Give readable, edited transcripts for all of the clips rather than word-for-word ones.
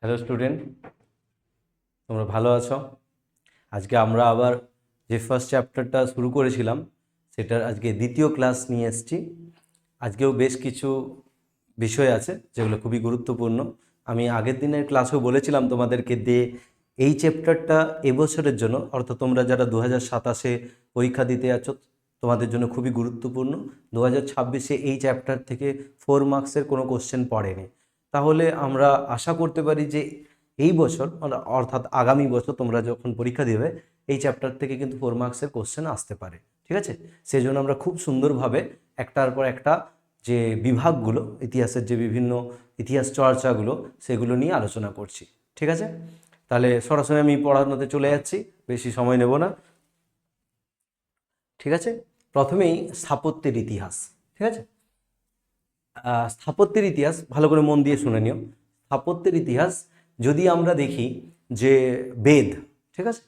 Hello student, তোমরা ভালো আছো? আজকে আমরা আবার যে ফার্স্ট চ্যাপ্টারটা শুরু করেছিলাম সেটার আজকে দ্বিতীয় ক্লাস নিয়ে এসেছি। আজকেও বেশ কিছু বিষয় আছে যেগুলো খুবই গুরুত্বপূর্ণ। আমি আগের দিনের ক্লাসেও বলেছিলাম তোমাদেরকে এই চ্যাপ্টারটা এবছরের জন্য, অর্থাৎ তোমরা যারা 2027-এ পরীক্ষা দিতে আছো তোমাদের জন্য খুবই গুরুত্বপূর্ণ। 2026-এ এই চ্যাপ্টার থেকে 4 মার্কসের কোনো কোশ্চেন পড়েনি। তাহলে আমরা আশা করতে পারি যে এই বছর অর্থাৎ আগামী বছর তোমরা যখন পরীক্ষা দেবে এই চ্যাপ্টার থেকে কিন্তু 4 মার্কসের কোশ্চেন আসতে পারে। ঠিক আছে, সেই জন্য আমরা খুব সুন্দরভাবে একটার পর একটা যে বিভাগগুলো, ইতিহাসের যে বিভিন্ন ইতিহাস চর্চাগুলো সেগুলো নিয়ে আলোচনা করছি। ঠিক আছে, তাহলে সরাসরি আমি পড়ানোতে চলে যাচ্ছি, বেশি সময় নেব না। ঠিক আছে, প্রথমেই স্থাপত্যের ইতিহাস। ঠিক আছে, স্থাপত্যের ইতিহাস ভালো করে মন দিয়ে শুনে নিও। স্থাপত্যের ইতিহাস যদি আমরা দেখি যে বেদ, ঠিক আছে,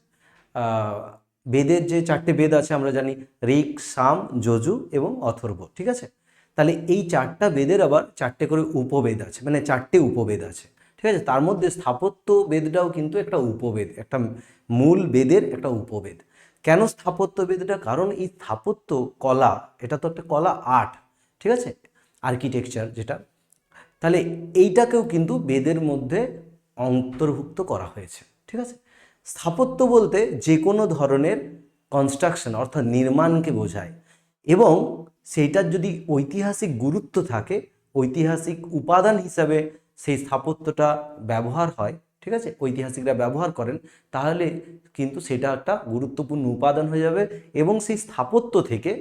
বেদের যে 4টে বেদ আছে আমরা জানি, ঋক, সাম, যজু এবং অথর্ব। ঠিক আছে, তাহলে এই 4টা বেদের আবার 4টে করে উপবেদ আছে, মানে 4টে উপবেদ আছে। ঠিক আছে, তার মধ্যে স্থাপত্য বেদটাও কিন্তু একটা উপবেদ, একটা মূল বেদের একটা উপবেদ। কেন স্থাপত্য বেদটা? কারণ এই স্থাপত্য কলা, এটা তো একটা কলা, আর্ট। ঠিক আছে, আর্কিটেকচার যেটা, তাহলে এইটাকেও কিন্তু বেদের মধ্যে অন্তর্ভুক্ত করা হয়েছে। ঠিক আছে, স্থাপত্য বলতে যে কোনো ধরনের কনস্ট্রাকশন অর্থাৎ নির্মাণকে বোঝায়, এবং সেইটার যদি ঐতিহাসিক গুরুত্ব থাকে, ঐতিহাসিক উপাদান হিসাবে সেই স্থাপত্যটা ব্যবহার হয়, ঠিক আছে, ঐতিহাসিকরা ব্যবহার করেন, তাহলে কিন্তু সেটা একটা গুরুত্বপূর্ণ উপাদান হয়ে যাবে। এবং সেই স্থাপত্য থেকে,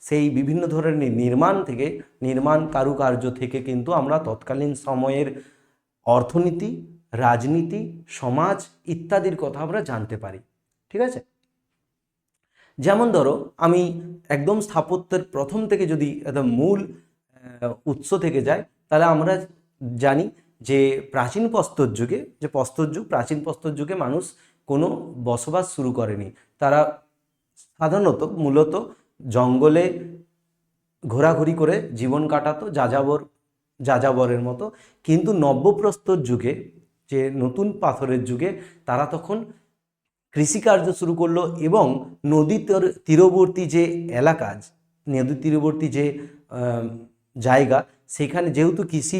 সেই বিভিন্ন ধরনের নির্মাণ থেকে, নির্মাণ কারুকার্য থেকে কিন্তু আমরা তৎকালীন সময়ের অর্থনীতি, রাজনীতি, সমাজ ইত্যাদির কথা আমরা জানতে পারি। ঠিক আছে, যেমন ধরো আমি একদম স্থাপত্যের প্রথম থেকে যদি একদম মূল উৎস থেকে যাই, তাহলে আমরা জানি যে প্রাচীন প্রস্তর যুগে, যে প্রস্তর যুগ, প্রাচীন প্রস্তর যুগে মানুষ কোনো বসবাস শুরু করেনি। তারা সাধারণত মূলত জঙ্গলে ঘোরাঘুরি করে জীবন কাটাতো, যাযাবরের মতো। কিন্তু নব্যপ্রস্তর যুগে, যে নতুন পাথরের যুগে, তারা তখন কৃষিকার্য শুরু করলো, এবং নদী তীরবর্তী যে এলাকা, নদী তীরবর্তী যে জায়গা, সেখানে যেহেতু কৃষি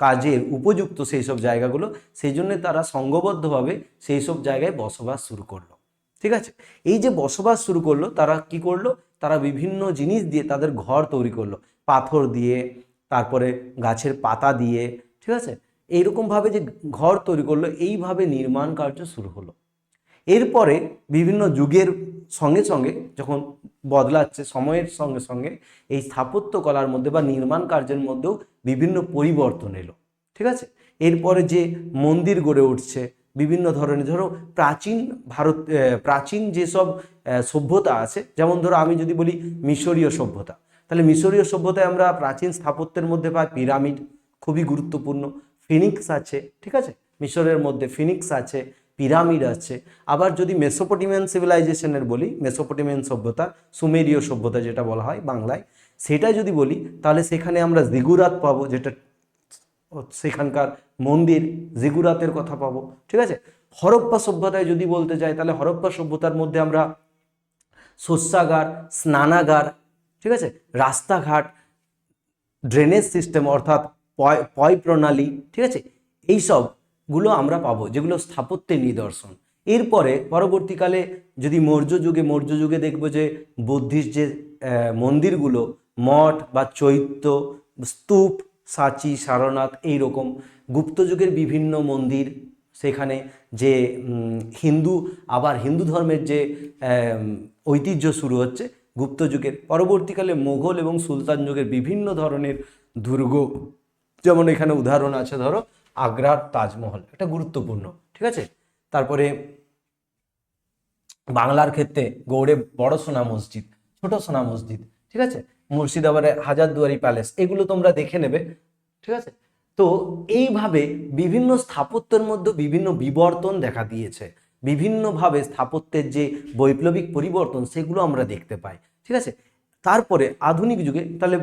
কাজের উপযুক্ত সেই সব জায়গাগুলো, সেই জন্য তারা সংঘবদ্ধভাবে সেই সব জায়গায় বসবাস শুরু করলো। ঠিক আছে, এই যে বসবাস শুরু করলো, তারা কি করলো, তারা বিভিন্ন জিনিস দিয়ে তাদের ঘর তৈরি করলো, পাথর দিয়ে, তারপরে গাছের পাতা দিয়ে। ঠিক আছে, এইরকমভাবে যে ঘর তৈরি করলো, এইভাবে নির্মাণ কার্য শুরু হলো। এরপরে বিভিন্ন যুগের সঙ্গে সঙ্গে যখন বদলাচ্ছে, সময়ের সঙ্গে সঙ্গে এই স্থাপত্য কলার মধ্যে বা নির্মাণ কার্যের মধ্যেও বিভিন্ন পরিবর্তন এলো। ঠিক আছে, এরপরে যে মন্দির গড়ে উঠছে বিভিন্ন ধরনের, ধরো প্রাচীন যেসব সভ্যতা আছে, যেমন ধরো আমি যদি বলি মিশরীয় সভ্যতা, তাহলে মিশরীয় সভ্যতায় আমরা প্রাচীন স্থাপত্যের মধ্যে পাই পিরামিড, খুবই গুরুত্বপূর্ণ। ফিনিক্স আছে, ঠিক আছে, মিশরের মধ্যে ফিনিক্স আছে, পিরামিড আছে। আবার যদি মেসোপটেমিয়ান সিভিলাইজেশনের বলি, মেসোপটেমিয়ান সভ্যতা, সুমেরীয় সভ্যতা যেটা বলা হয় বাংলায়, সেটা যদি বলি, তাহলে সেখানে আমরা জিগুরাত পাবো, যেটা সেখানকার মন্দির, জিগুরাতের কথা পাবো। ঠিক আছে, হরপ্পা সভ্যতায় যদি বলতে যাই, তাহলে হরপ্পা সভ্যতার মধ্যে আমরা শস্যাগার, স্নানাগার, ঠিক আছে, রাস্তাঘাট, ড্রেনেজ সিস্টেম অর্থাৎ পয় প্রণালী, ঠিক আছে, এইসবগুলো আমরা পাবো, যেগুলো স্থাপত্যের নিদর্শন। এরপরে পরবর্তীকালে যদি মৌর্য যুগে দেখবো যে বুদ্ধিস্ট যে মন্দিরগুলো, মঠ বা চৈত্য, স্তূপ, সাচি, সারনাথ, এইরকম গুপ্ত যুগের বিভিন্ন মন্দির, সেখানে যে হিন্দু ধর্মের যে ঐতিহ্য শুরু হচ্ছে গুপ্ত যুগের। পরবর্তীকালে মোগল এবং সুলতান যুগের বিভিন্ন ধরনের দুর্গ, যেমন এখানে উদাহরণ আছে ধরো আগ্রার তাজমহল, এটা গুরুত্বপূর্ণ। ঠিক আছে, তারপরে বাংলার ক্ষেত্রে গৌড়ে বড় সোনা মসজিদ, ছোট সোনা মসজিদ, ঠিক আছে, মুর্শিদাবাদে হাজারদুয়ারি প্যালেস, এগুলো তোমরা দেখে নেবে। ঠিক আছে, তো এইভাবে বিভিন্ন স্থাপত্যের মধ্যে বিভিন্ন বিবর্তন দেখা দিয়েছে, বিভিন্নভাবে স্থাপত্যের যে বৈপ্লবিক পরিবর্তন সেগুলো আমরা দেখতে পাই। ঠিক আছে, তারপরে আধুনিক যুগে, তাহলে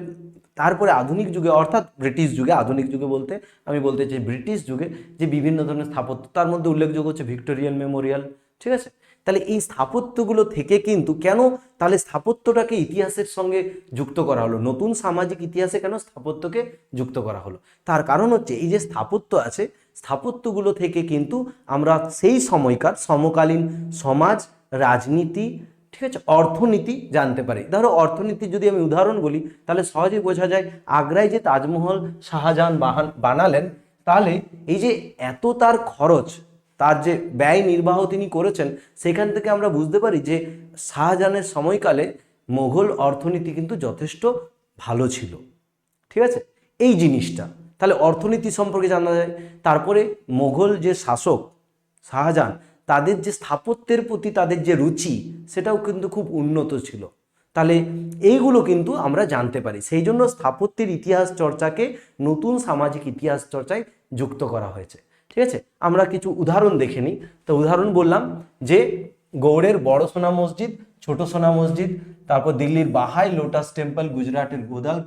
তারপরে আধুনিক যুগে অর্থাৎ ব্রিটিশ যুগে, আধুনিক যুগে বলতে আমি বলতে চাই ব্রিটিশ যুগে যে বিভিন্ন ধরনের স্থাপত্য, তার মধ্যে উল্লেখযোগ্য হচ্ছে ভিক্টোরিয়ান মেমোরিয়াল, ঠিক আছে। তাহলে এই স্থাপত্যগুলো থেকে কিন্তু কেন তাহলে স্থাপত্যটাকে ইতিহাসের সঙ্গে যুক্ত করা হলো, নতুন সামাজিক ইতিহাসে কেন স্থাপত্যকে যুক্ত করা হলো? তার কারণ হচ্ছে এই যে স্থাপত্য আছে, স্থাপত্যগুলো থেকে কিন্তু আমরা সেই সময়কার সমকালীন সমাজ, রাজনীতি, ঠিক আছে, অর্থনীতি জানতে পারি। ধরো অর্থনীতির যদি আমি উদাহরণ বলি তাহলে সহজেই বোঝা যায়, আগ্রায় যে তাজমহল শাহজাহান বানালেন, তাহলে এই যে এত তার খরচ, তার যে ব্যয় নির্বাহ তিনি করেছেন, সেখান থেকে আমরা বুঝতে পারি যে শাহজাহানের সময়কালে মোগল অর্থনীতি কিন্তু যথেষ্ট ভালো ছিল, ঠিক আছে। এই জিনিসটা তাহলে অর্থনীতি সম্পর্কে জানা যায়। তারপরে মোগল যে শাসক শাহজাহান, তাদের যে স্থাপত্যের প্রতি তাদের যে রুচি, সেটাও কিন্তু খুব উন্নত ছিল। তাহলে এইগুলো কিন্তু আমরা জানতে পারি, সেই জন্য স্থাপত্যের ইতিহাস চর্চাকে নতুন সামাজিক ইতিহাস চর্চায় যুক্ত করা হয়েছে, ঠিক আছে। আমরা কিছু উদাহরণ দেখে নিই। তো উদাহরণ বললাম যে গৌড়ের বড় সোনা মসজিদ, ছোট সোনা মসজিদ, তারপর দিল্লির বাহাই লোটাস টেম্পল, গুজরাটের গোদাল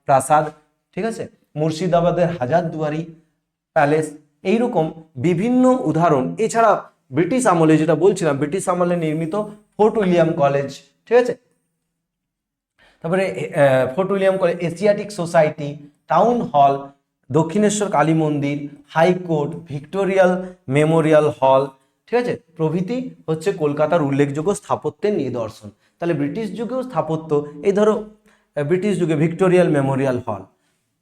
প্রাসাদ, ঠিক আছে, মুর্শিদাবাদের হাজারদুয়ারি প্যালেস, এইরকম বিভিন্ন উদাহরণ। এছাড়া ব্রিটিশ আমলে যেটা বলছিলাম, ব্রিটিশ আমলে নির্মিত ফোর্ট উইলিয়াম কলেজ, ঠিক আছে, তারপরে fort William college, Asiatic society, town hall, Dakshineswar Kali মন্দির, হাইকোর্ট, ভিক্টোরিয়াল মেমোরিয়াল হল, ঠিক আছে, প্রভৃতি হচ্ছে কলকাতার উল্লেখযোগ্য স্থাপত্যের নিদর্শন। তাহলে ব্রিটিশ যুগেও স্থাপত্য, এই ধরো ব্রিটিশ যুগে ভিক্টোরিয়াল মেমোরিয়াল হল,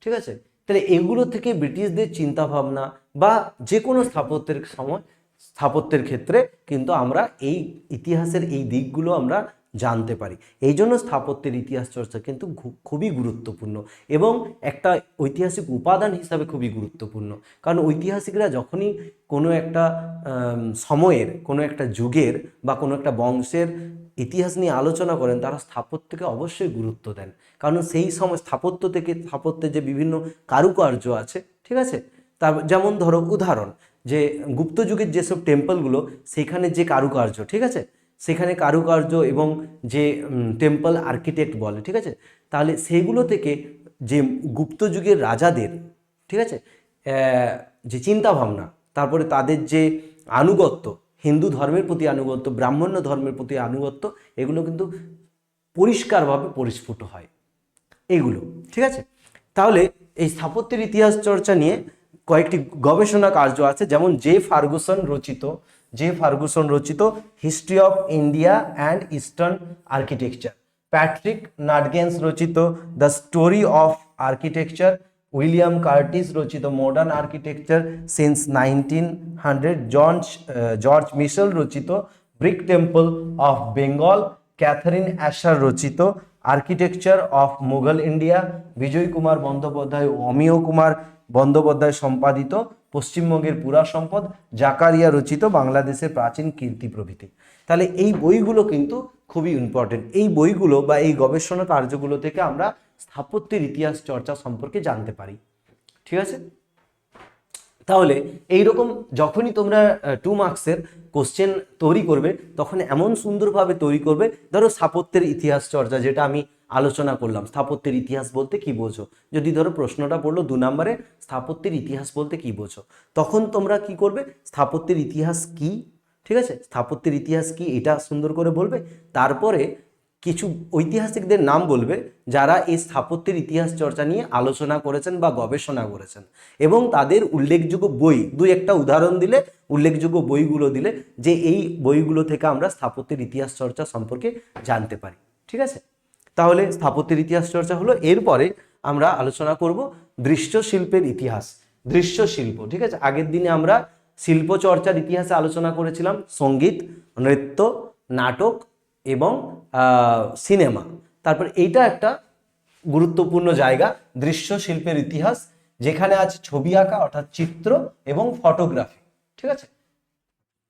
ঠিক আছে। তাহলে এগুলো থেকে ব্রিটিশদের চিন্তাভাবনা বা যে কোনো স্থাপত্যের ক্ষেত্রে কিন্তু আমরা এই ইতিহাসের এই দিকগুলো আমরা জানতে পারি। এই জন্য স্থাপত্যের ইতিহাস চর্চা কিন্তু খুবই গুরুত্বপূর্ণ এবং একটা ঐতিহাসিক উপাদান হিসাবে খুবই গুরুত্বপূর্ণ। কারণ ঐতিহাসিকরা যখনই কোনো একটা সময়ের, কোনো একটা যুগের বা কোনো একটা বংশের ইতিহাস নিয়ে আলোচনা করেন, তারা স্থাপত্যকে অবশ্যই গুরুত্ব দেন। কারণ সেই সময় স্থাপত্যের যে বিভিন্ন কারুকার্য আছে, ঠিক আছে, তার যেমন ধরো উদাহরণ যে গুপ্ত যুগের যেসব টেম্পলগুলো, সেখানে যে কারুকার্য, ঠিক আছে, সেখানে কারুকার্য এবং যে টেম্পল আর্কিটেক্ট বলে, ঠিক আছে, তাহলে সেগুলো থেকে যে গুপ্ত যুগের রাজাদের, ঠিক আছে, যে চিন্তাভাবনা, তারপরে তাদের যে আনুগত্য, হিন্দু ধর্মের প্রতি আনুগত্য, ব্রাহ্মণ্য ধর্মের প্রতি আনুগত্য, এগুলো কিন্তু পরিষ্কারভাবে পরিস্ফুট হয় এগুলো, ঠিক আছে। তাহলে এই স্থাপত্যের ইতিহাস চর্চা নিয়ে কয়েকটি গবেষণা কার্য আছে, যেমন জে ফার্গুসন রচিত history of India and eastern architecture, Patrick Nuttgens রচিত the story of architecture, William Curtis রচিত modern architecture since 1900, George Michell রচিত brick temple of Bengal, Catherine Asher রচিত architecture of Mughal India, Bijay Kumar Bandyopadhyay ও অমিয় কুমার বন্দ্যোপাধ্যায় সম্পাদিত পশ্চিমবঙ্গের পুরা সম্পদ, জাকারিয়া রচিত বাংলাদেশের প্রাচীন কীর্তি প্রভৃতি। তাহলে এই বইগুলো কিন্তু খুবই ইম্পর্টেন্ট। এই বইগুলো বা এই গবেষণা কার্যগুলো থেকে আমরা স্থাপত্যের ইতিহাস চর্চা সম্পর্কে জানতে পারি, ঠিক আছে। তাহলে এইরকম যখনই তোমরা 2 মার্কসের কোশ্চেন তৈরি করবে, তখন এমন সুন্দরভাবে তৈরি করবে, ধরো স্থাপত্যের ইতিহাস চর্চা, যেটা আমি আলোচনা করলাম, স্থাপত্যের ইতিহাস বলতে কি বোঝো, যদি ধরো প্রশ্নটা পড়লো 2 নম্বরে স্থাপত্যের ইতিহাস বলতে কি বোঝো, তখন তোমরা কি করবে, স্থাপত্যের ইতিহাস কি, ঠিক আছে, স্থাপত্যের ইতিহাস কি এটা সুন্দর করে বলবে। তারপরে কিছু ঐতিহাসিকদের নাম বলবে যারা এই স্থাপত্যের ইতিহাস চর্চা নিয়ে আলোচনা করেছেন বা গবেষণা করেছেন, এবং তাদের উল্লেখযোগ্য বই, 2-1টা উদাহরণ দিলে, উল্লেখযোগ্য বইগুলো দিলে, যে এই বইগুলো থেকে আমরা স্থাপত্যের ইতিহাস চর্চা সম্পর্কে জানতে পারি, ঠিক আছে। তাহলে স্থাপত্যের ইতিহাস চর্চা হলো। এরপরে আমরা আলোচনা করব দৃশ্যশিল্পের ইতিহাস, দৃশ্যশিল্প, ঠিক আছে। আগের দিনে আমরা শিল্প চর্চার ইতিহাসে আলোচনা করেছিলাম, সঙ্গীত, নৃত্য, নাটক এবং সিনেমা। তারপর এইটা একটা গুরুত্বপূর্ণ জায়গা, দৃশ্যশিল্পের ইতিহাস, যেখানে আছে ছবি আঁকা অর্থাৎ চিত্র এবং ফটোগ্রাফি, ঠিক আছে,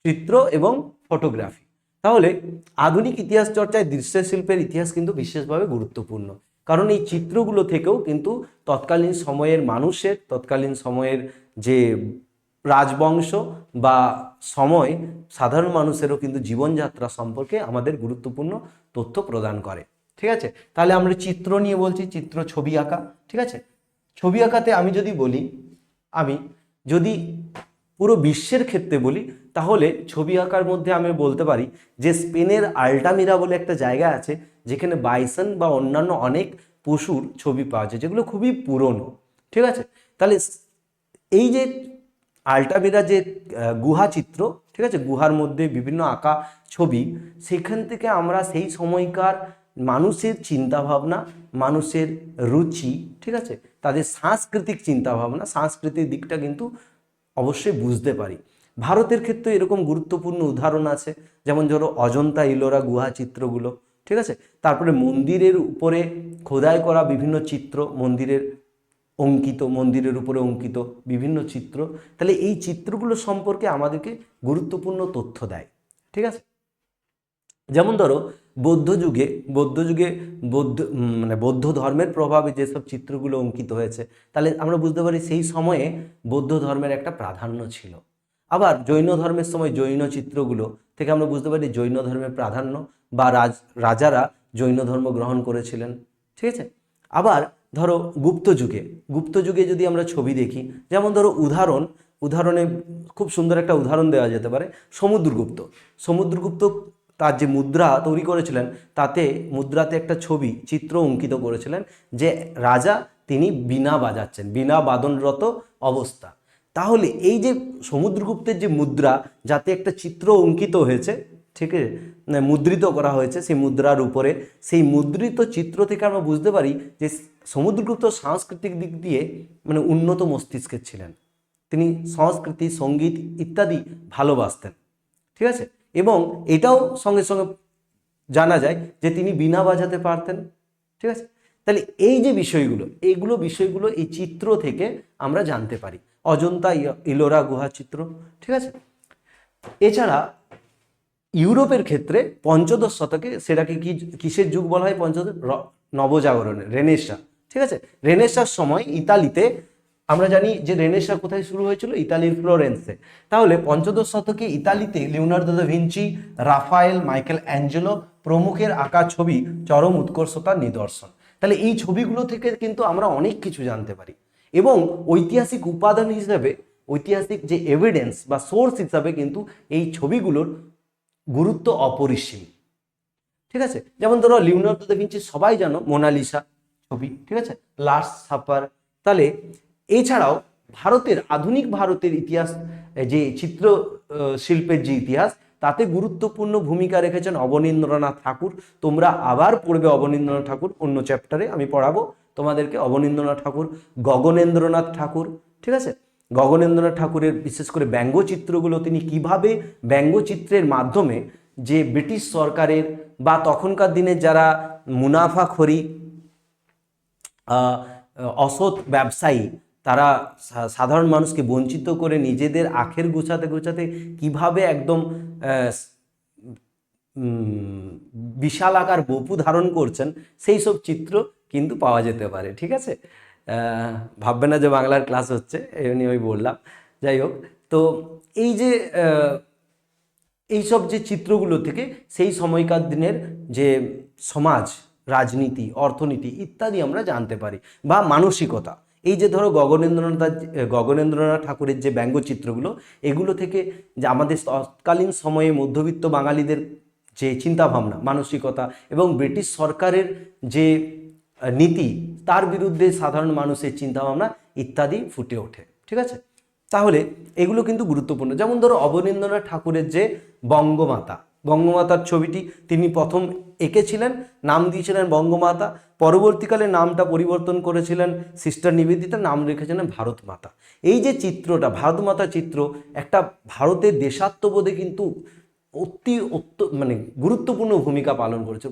চিত্র এবং ফটোগ্রাফি। তাহলে আধুনিক ইতিহাস চর্চায় দৃশ্যশিল্পের ইতিহাস কিন্তু বিশেষভাবে গুরুত্বপূর্ণ, কারণ এই চিত্রগুলো থেকেও কিন্তু তৎকালীন সময়ের মানুষের, তৎকালীন সময়ের যে রাজবংশ বা সময় সাধারণ মানুষেরও কিন্তু জীবনযাত্রা সম্পর্কে আমাদের গুরুত্বপূর্ণ তথ্য প্রদান করে। ঠিক আছে। তাহলে আমরা চিত্র নিয়ে বলছি, চিত্র ছবি আঁকা, ঠিক আছে। ছবি আঁকাতে আমি যদি পুরো বিশ্বের ক্ষেত্রে বলি, তাহলে ছবি আঁকার মধ্যে আমি বলতে পারি যে স্পেনের আল্টামিরা বলে একটা জায়গা আছে, যেখানে বাইসন বা অন্যান্য অনেক পশুর ছবি পাওয়া যায়, যেগুলো খুবই পুরনো, ঠিক আছে। তাহলে এই যে আল্টামিরা যে গুহা চিত্র, ঠিক আছে, গুহার মধ্যে বিভিন্ন আঁকা ছবি, সেখান থেকে আমরা সেই সময়কার মানুষের চিন্তাভাবনা, মানুষের রুচি, ঠিক আছে, তাদের সাংস্কৃতিক চিন্তাভাবনা, সাংস্কৃতিক দিকটা কিন্তু অবশ্যই বুঝতে পারি। ভারতের ক্ষেত্রে এরকম গুরুত্বপূর্ণ উদাহরণ আছে, যেমন ধরো অজন্তা ইলোরা গুহা চিত্রগুলো, ঠিক আছে। তারপরে মন্দিরের উপরে খোদাই করা বিভিন্ন চিত্র, মন্দিরের উপরে অঙ্কিত বিভিন্ন চিত্র। তাহলে এই চিত্রগুলো সম্পর্কে আমাদেরকে গুরুত্বপূর্ণ তথ্য দেয়, ঠিক আছে। যেমন ধরো বৌদ্ধ ধর্মের প্রভাবে যেসব চিত্রগুলো অঙ্কিত হয়েছে, তাহলে আমরা বুঝতে পারি সেই সময়ে বৌদ্ধ ধর্মের একটা প্রাধান্য ছিল। আবার জৈন ধর্মের সময় জৈন চিত্রগুলো থেকে আমরা বুঝতে পারি জৈন ধর্মের প্রাধান্য, বা রাজারা জৈন ধর্ম গ্রহণ করেছিলেন, ঠিক আছে। আবার ধরো গুপ্ত যুগে যদি আমরা ছবি দেখি, যেমন ধরো উদাহরণে খুব সুন্দর একটা উদাহরণ দেওয়া যেতে পারে সমুদ্রগুপ্ত তার যে মুদ্রা তৈরি করেছিলেন, তাতে মুদ্রাতে একটা চিত্র অঙ্কিত করেছিলেন যে রাজা তিনি বীণা বাজাচ্ছেন, বীণা বাদনরত অবস্থা। তাহলে এই যে সমুদ্রগুপ্তের যে মুদ্রা, যাতে একটা চিত্র অঙ্কিত হয়েছে, ঠিক আছে, মুদ্রিত করা হয়েছে সেই মুদ্রার উপরে, সেই মুদ্রিত চিত্র থেকে আমরা বুঝতে পারি যে সমুদ্রগুপ্ত সাংস্কৃতিক দিক দিয়ে উন্নত মস্তিষ্কের ছিলেন। তিনি সংস্কৃতি, সঙ্গীত ইত্যাদি ভালোবাসতেন, ঠিক আছে। এবং এটাও সঙ্গে সঙ্গে জানা যায় যে তিনি বীণা বাজাতে পারতেন, ঠিক আছে। তাহলে এই যে বিষয়গুলো এই চিত্র থেকে আমরা জানতে পারি। অজন্তা ইলোরা গুহা চিত্র, ঠিক আছে। এছাড়া ইউরোপের ক্ষেত্রে পঞ্চদশ শতকে, সেটাকে কিসের যুগ বলা হয়? নবজাগরণের, রেনেসাঁ, ঠিক আছে। রেনেসাঁর সময় ইতালিতে, আমরা জানি যে রেনেসাঁ কোথায় শুরু হয়েছিল? ইতালির ফ্লোরেন্সে। তাহলে পঞ্চদশ শতকে ইতালিতে Leonardo da Vinci, Raphael, Michelangelo প্রমুখের আঁকা ছবি চরম উৎকর্ষতার নিদর্শন। তাহলে এই ছবিগুলো থেকে কিন্তু আমরা অনেক কিছু জানতে পারি, এবং ঐতিহাসিক উপাদান হিসেবে, ঐতিহাসিক যে এভিডেন্স বা সোর্স হিসাবে কিন্তু এই ছবিগুলোর গুরুত্ব অপরিসীম, ঠিক আছে। যেমন ধরো লিওনার্দো দা ভিঞ্চি, সবাই জানো, মোনালিসা ছবি, ঠিক আছে, লাস্ট সাপার। তাহলে এছাড়াও আধুনিক ভারতের ইতিহাস, যে চিত্র শিল্পের যে ইতিহাস, তাতে গুরুত্বপূর্ণ ভূমিকা রেখেছেন অবনীন্দ্রনাথ ঠাকুর। তোমরা আবার পড়বে অবনীন্দ্রনাথ ঠাকুর, অন্য চ্যাপ্টারে আমি পড়াবো তোমাদেরকে অবনীন্দ্রনাথ ঠাকুর, গগনেন্দ্রনাথ ঠাকুর, ঠিক আছে। গগনেন্দ্রনাথ ঠাকুরের বিশেষ করে ব্যঙ্গচিত্রগুলো, তিনি কিভাবে ব্যঙ্গচিত্রের মাধ্যমে যে ব্রিটিশ সরকারের বা তখনকার দিনে যারা মুনাফাখোরি অসৎ ব্যবসায়ী, তারা সাধারণ মানুষকে বঞ্চিত করে নিজেদের আখের গুছাতে গুছাতে কিভাবে একদম বিশাল আকার বপু ধারণ করছেন, সেই সব চিত্র কিন্তু পাওয়া যেতে পারে, ঠিক আছে। ভাববে না যে বাংলার ক্লাস হচ্ছে, এমনি আমি বললাম। যাই হোক, তো এইসব যে চিত্রগুলো থেকে সেই সময়কার দিনের যে সমাজ, রাজনীতি, অর্থনীতি ইত্যাদি আমরা জানতে পারি, বা মানসিকতা। এই যে ধরো গগনেন্দ্রনাথ ঠাকুরের যে ব্যঙ্গচিত্রগুলো, এগুলো থেকে যে আমাদের তৎকালীন সময়ে মধ্যবিত্ত বাঙালিদের যে চিন্তাভাবনা, মানসিকতা, এবং ব্রিটিশ সরকারের যে নীতি, তার বিরুদ্ধে সাধারণ মানুষের চিন্তাভাবনা ইত্যাদি ফুটে ওঠে, ঠিক আছে। তাহলে এগুলো কিন্তু গুরুত্বপূর্ণ। যেমন ধরো অবনীন্দ্রনাথ ঠাকুরের যে বঙ্গমাতার ছবিটি তিনি প্রথম এঁকেছিলেন, নাম দিয়েছিলেন বঙ্গমাতা, পরবর্তীকালে নামটা পরিবর্তন করেছিলেন সিস্টার নিবেদিতা, নাম রেখেছিলেন ভারত মাতা। এই যে চিত্রটা, ভারত মাতা চিত্র, একটা ভারতের দেশাত্মবোধে কিন্তু গুরুত্বপূর্ণ ভূমিকা পালন করেছে।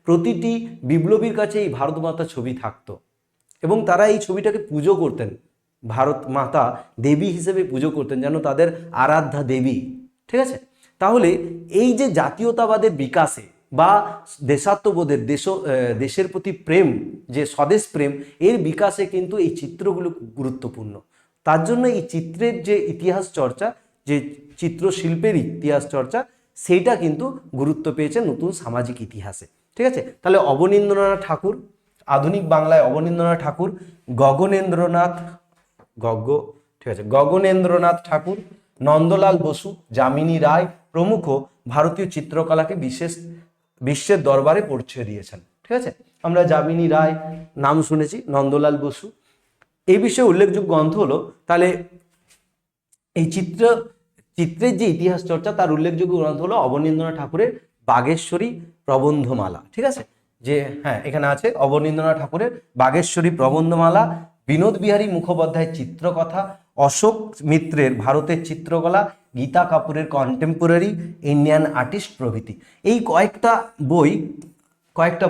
প্রতিটি বিপ্লবীর কাছে এই ভারত মাতা ছবি থাকতো, এবং তারা এই ছবিটাকে পুজো করতেন, ভারত মাতা দেবী হিসেবে পুজো করতেন, যেন তাদের আরাধ্যা দেবী, ঠিক আছে। তাহলে এই যে জাতীয়তাবাদের বিকাশে বা দেশাত্মবোধের, দেশের প্রতি প্রেম, যে স্বদেশ প্রেম, এর বিকাশে কিন্তু এই চিত্রগুলো গুরুত্বপূর্ণ। তার জন্য এই চিত্রের যে ইতিহাস চর্চা, যে চিত্রশিল্পের ইতিহাস চর্চা, সেইটা কিন্তু গুরুত্ব পেয়েছে নতুন সামাজিক ইতিহাসে, ঠিক আছে। তাহলে অবনীন্দ্রনাথ ঠাকুর, আধুনিক বাংলায় অবনীন্দ্রনাথ ঠাকুর, গগনেন্দ্রনাথ ঠিক আছে, গগনেন্দ্রনাথ ঠাকুর, নন্দলাল বসু, যামিনী রায় প্রমুখ ভারতীয় চিত্রকলাকে বিশ্বের দরবারে পৌঁছে দিয়েছেন। ঠিক আছে, আমরা যামিনী রায় নাম শুনেছি, নন্দলাল বসু। এই বিষয়ে উল্লেখযোগ্য গ্রন্থ হলো, তাহলে এই চিত্রের যে ইতিহাস চর্চা তার উল্লেখযোগ্য গ্রন্থ হলো অবনীন্দ্রনাথ ঠাকুরের বাগেশ্বরী প্রবন্ধমালা। ঠিক আছে, যে হ্যাঁ এখানে আছে অবনীন্দ্রনাথ ঠাকুরের বাগেশ্বরী প্রবন্ধমালা, বিনোদ বিহারী মুখোপাধ্যায়ের চিত্রকথা, অশোক মিত্রের ভারতের চিত্রকলা, গীতা কাপুরের কন্টেম্পোরারি ইন্ডিয়ান আর্টিস্ট প্রভৃতি। এই কয়েকটা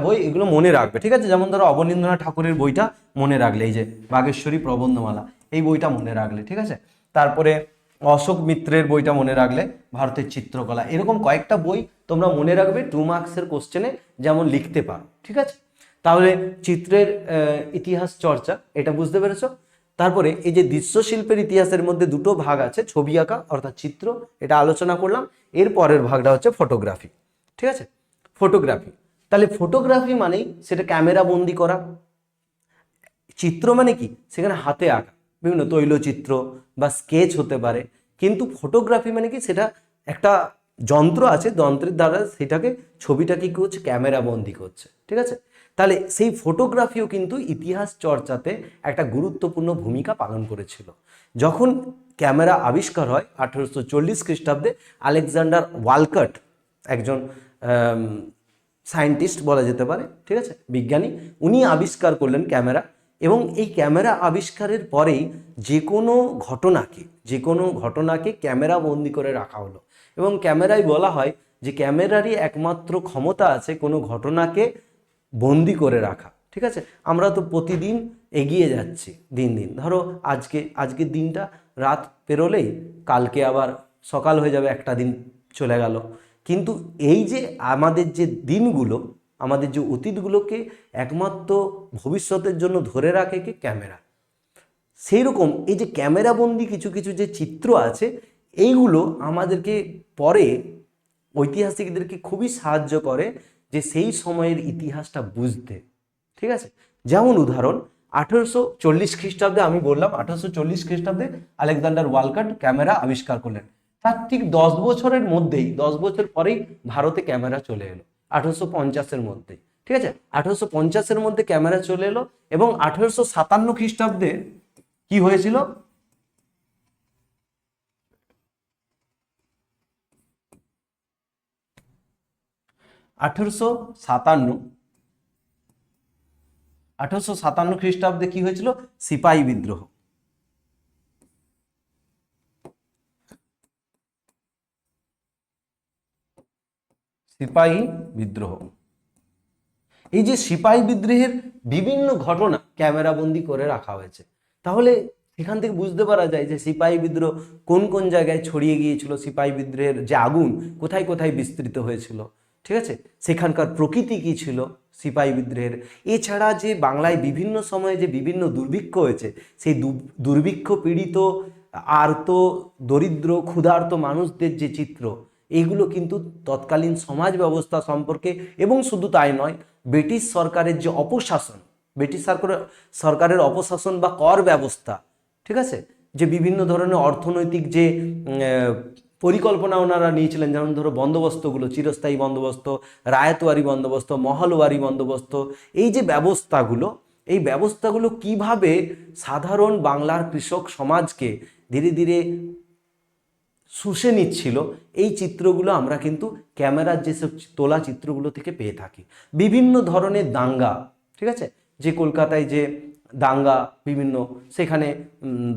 বই এগুলো মনে রাখবে। ঠিক আছে, যেমন ধরো অবনীন্দ্রনাথ ঠাকুরের বইটা মনে রাখলে, এই যে বাগেশ্বরী প্রবন্ধমালা, এই বইটা মনে রাখলে। ঠিক আছে, তারপরে অশোক মিত্রের বইটা মনে রাখলে, ভারতের চিত্রকলা, এরকম কয়েকটা বই তোমরা মনে রাখবে, 2 মার্কসের কোশ্চেনে যেমন লিখতে পারো। ঠিক আছে, তাহলে চিত্রের ইতিহাস চর্চা এটা বুঝতে পেরেছ। তারপরে এই যে দৃশ্যশিল্পের ইতিহাসের মধ্যে দুটো ভাগ আছে, ছবি আঁকা অর্থাৎ চিত্র, এটা আলোচনা করলাম। এর পরের ভাগটা হচ্ছে ফটোগ্রাফি। ঠিক আছে, ফটোগ্রাফি, তাহলে ফটোগ্রাফি মানেই সেটা ক্যামেরা বন্দি করা, চিত্র মানে কি সেখানে হাতে আঁকা বিভিন্ন তৈলচিত্র বা স্কেচ হতে পারে, কিন্তু ফটোগ্রাফি মানে কি সেটা একটা যন্ত্র আছে, যন্ত্রের দ্বারা সেটাকে ছবিটা কি করছে, ক্যামেরা বন্দি করছে। ঠিক আছে, তাহলে সেই ফটোগ্রাফিও কিন্তু ইতিহাস চর্চাতে একটা গুরুত্বপূর্ণ ভূমিকা পালন করেছিল। যখন ক্যামেরা আবিষ্কার হয় 1840 খ্রিস্টাব্দে, আলেকজান্ডার ওয়ালকট, একজন সায়েন্টিস্ট বলা যেতে পারে, ঠিক আছে, বিজ্ঞানী, উনি আবিষ্কার করলেন ক্যামেরা। এবং এই ক্যামেরা আবিষ্কারের পরেই যে কোনো ঘটনাকে ক্যামেরা বন্দি করে রাখা হলো। এবং ক্যামেরায় বলা হয় যে ক্যামেরারই একমাত্র ক্ষমতা আছে কোনো ঘটনাকে বন্দি করে রাখা। ঠিক আছে, আমরা তো প্রতিদিন এগিয়ে যাচ্ছি দিন দিন, ধরো আজকের দিনটা রাত পেরোলেই কালকে আবার সকাল হয়ে যাবে, একটা দিন চলে গেল। কিন্তু এই যে আমাদের যে দিনগুলো, আমাদের যে অতীতগুলোকে একমাত্র ভবিষ্যতের জন্য ধরে রাখে কি ক্যামেরা। সেই রকম এই যে ক্যামেরাবন্দি কিছু কিছু যে চিত্র আছে, এইগুলো আমাদেরকে পরে ঐতিহাসিকদেরকে খুবই সাহায্য করে যে সেই সময়ের ইতিহাসটা বুঝতে। ঠিক আছে, যেমন উদাহরণ 1840 খ্রিস্টাব্দে, আমি বললাম 1840 খ্রিস্টাব্দে আলেকজান্ডার ওয়ালকট ক্যামেরা আবিষ্কার করলেন। তার ঠিক 10 বছরের মধ্যেই, 10 বছর পরেই ভারতে ক্যামেরা চলে এলো 1850-এর মধ্যে। ঠিক আছে, 1850-এর মধ্যে ক্যামেরা চলে এলো। এবং 1857 খ্রিস্টাব্দে কি হয়েছিল, 1857 খ্রিস্টাব্দে কি হয়েছিল, সিপাহী বিদ্রোহ। সিপাহী বিদ্রোহ, এই যে সিপাহী বিদ্রোহের বিভিন্ন ঘটনা ক্যামেরাবন্দি করে রাখা হয়েছে। তাহলে এখান থেকে বুঝতে পারা যায় যে সিপাহী বিদ্রোহ কোন কোন জায়গায় ছড়িয়ে গিয়েছিল, সিপাহী বিদ্রোহের যে আগুন কোথায় কোথায় বিস্তৃত হয়েছিল। ঠিক আছে, সেখানকার প্রকৃতি কি ছিল সিপাহী বিদ্রোহের। এছাড়া যে বাংলায় বিভিন্ন সময়ে যে বিভিন্ন দুর্ভিক্ষ হয়েছে, সেই দুর্ভিক্ষ পীড়িত আর্ত দরিদ্র ক্ষুধার্ত মানুষদের যে চিত্র, এইগুলো কিন্তু তৎকালীন সমাজ ব্যবস্থা সম্পর্কে, এবং শুধু তাই নয়, ব্রিটিশ সরকারের যে অপশাসন, ব্রিটিশ সরকারের অপশাসন বা কর ব্যবস্থা, ঠিক আছে, যে বিভিন্ন ধরনের অর্থনৈতিক যে পরিকল্পনা ওনারা নিয়েছিলেন, যেমন ধরো বন্দোবস্তগুলো, চিরস্থায়ী বন্দোবস্ত, রায়তওয়ারি বন্দোবস্ত, মহলওয়ারি বন্দোবস্ত, এই যে ব্যবস্থাগুলো, এই ব্যবস্থাগুলো কিভাবে সাধারণ বাংলার কৃষক সমাজকে ধীরে ধীরে শুষে নিচ্ছিল, এই চিত্রগুলো আমরা কিন্তু ক্যামেরার যেসব তোলা চিত্রগুলো থেকে পেয়ে থাকি। বিভিন্ন ধরনের দাঙ্গা, ঠিক আছে, যে কলকাতায় যে দাঙ্গা বিভিন্ন, সেখানে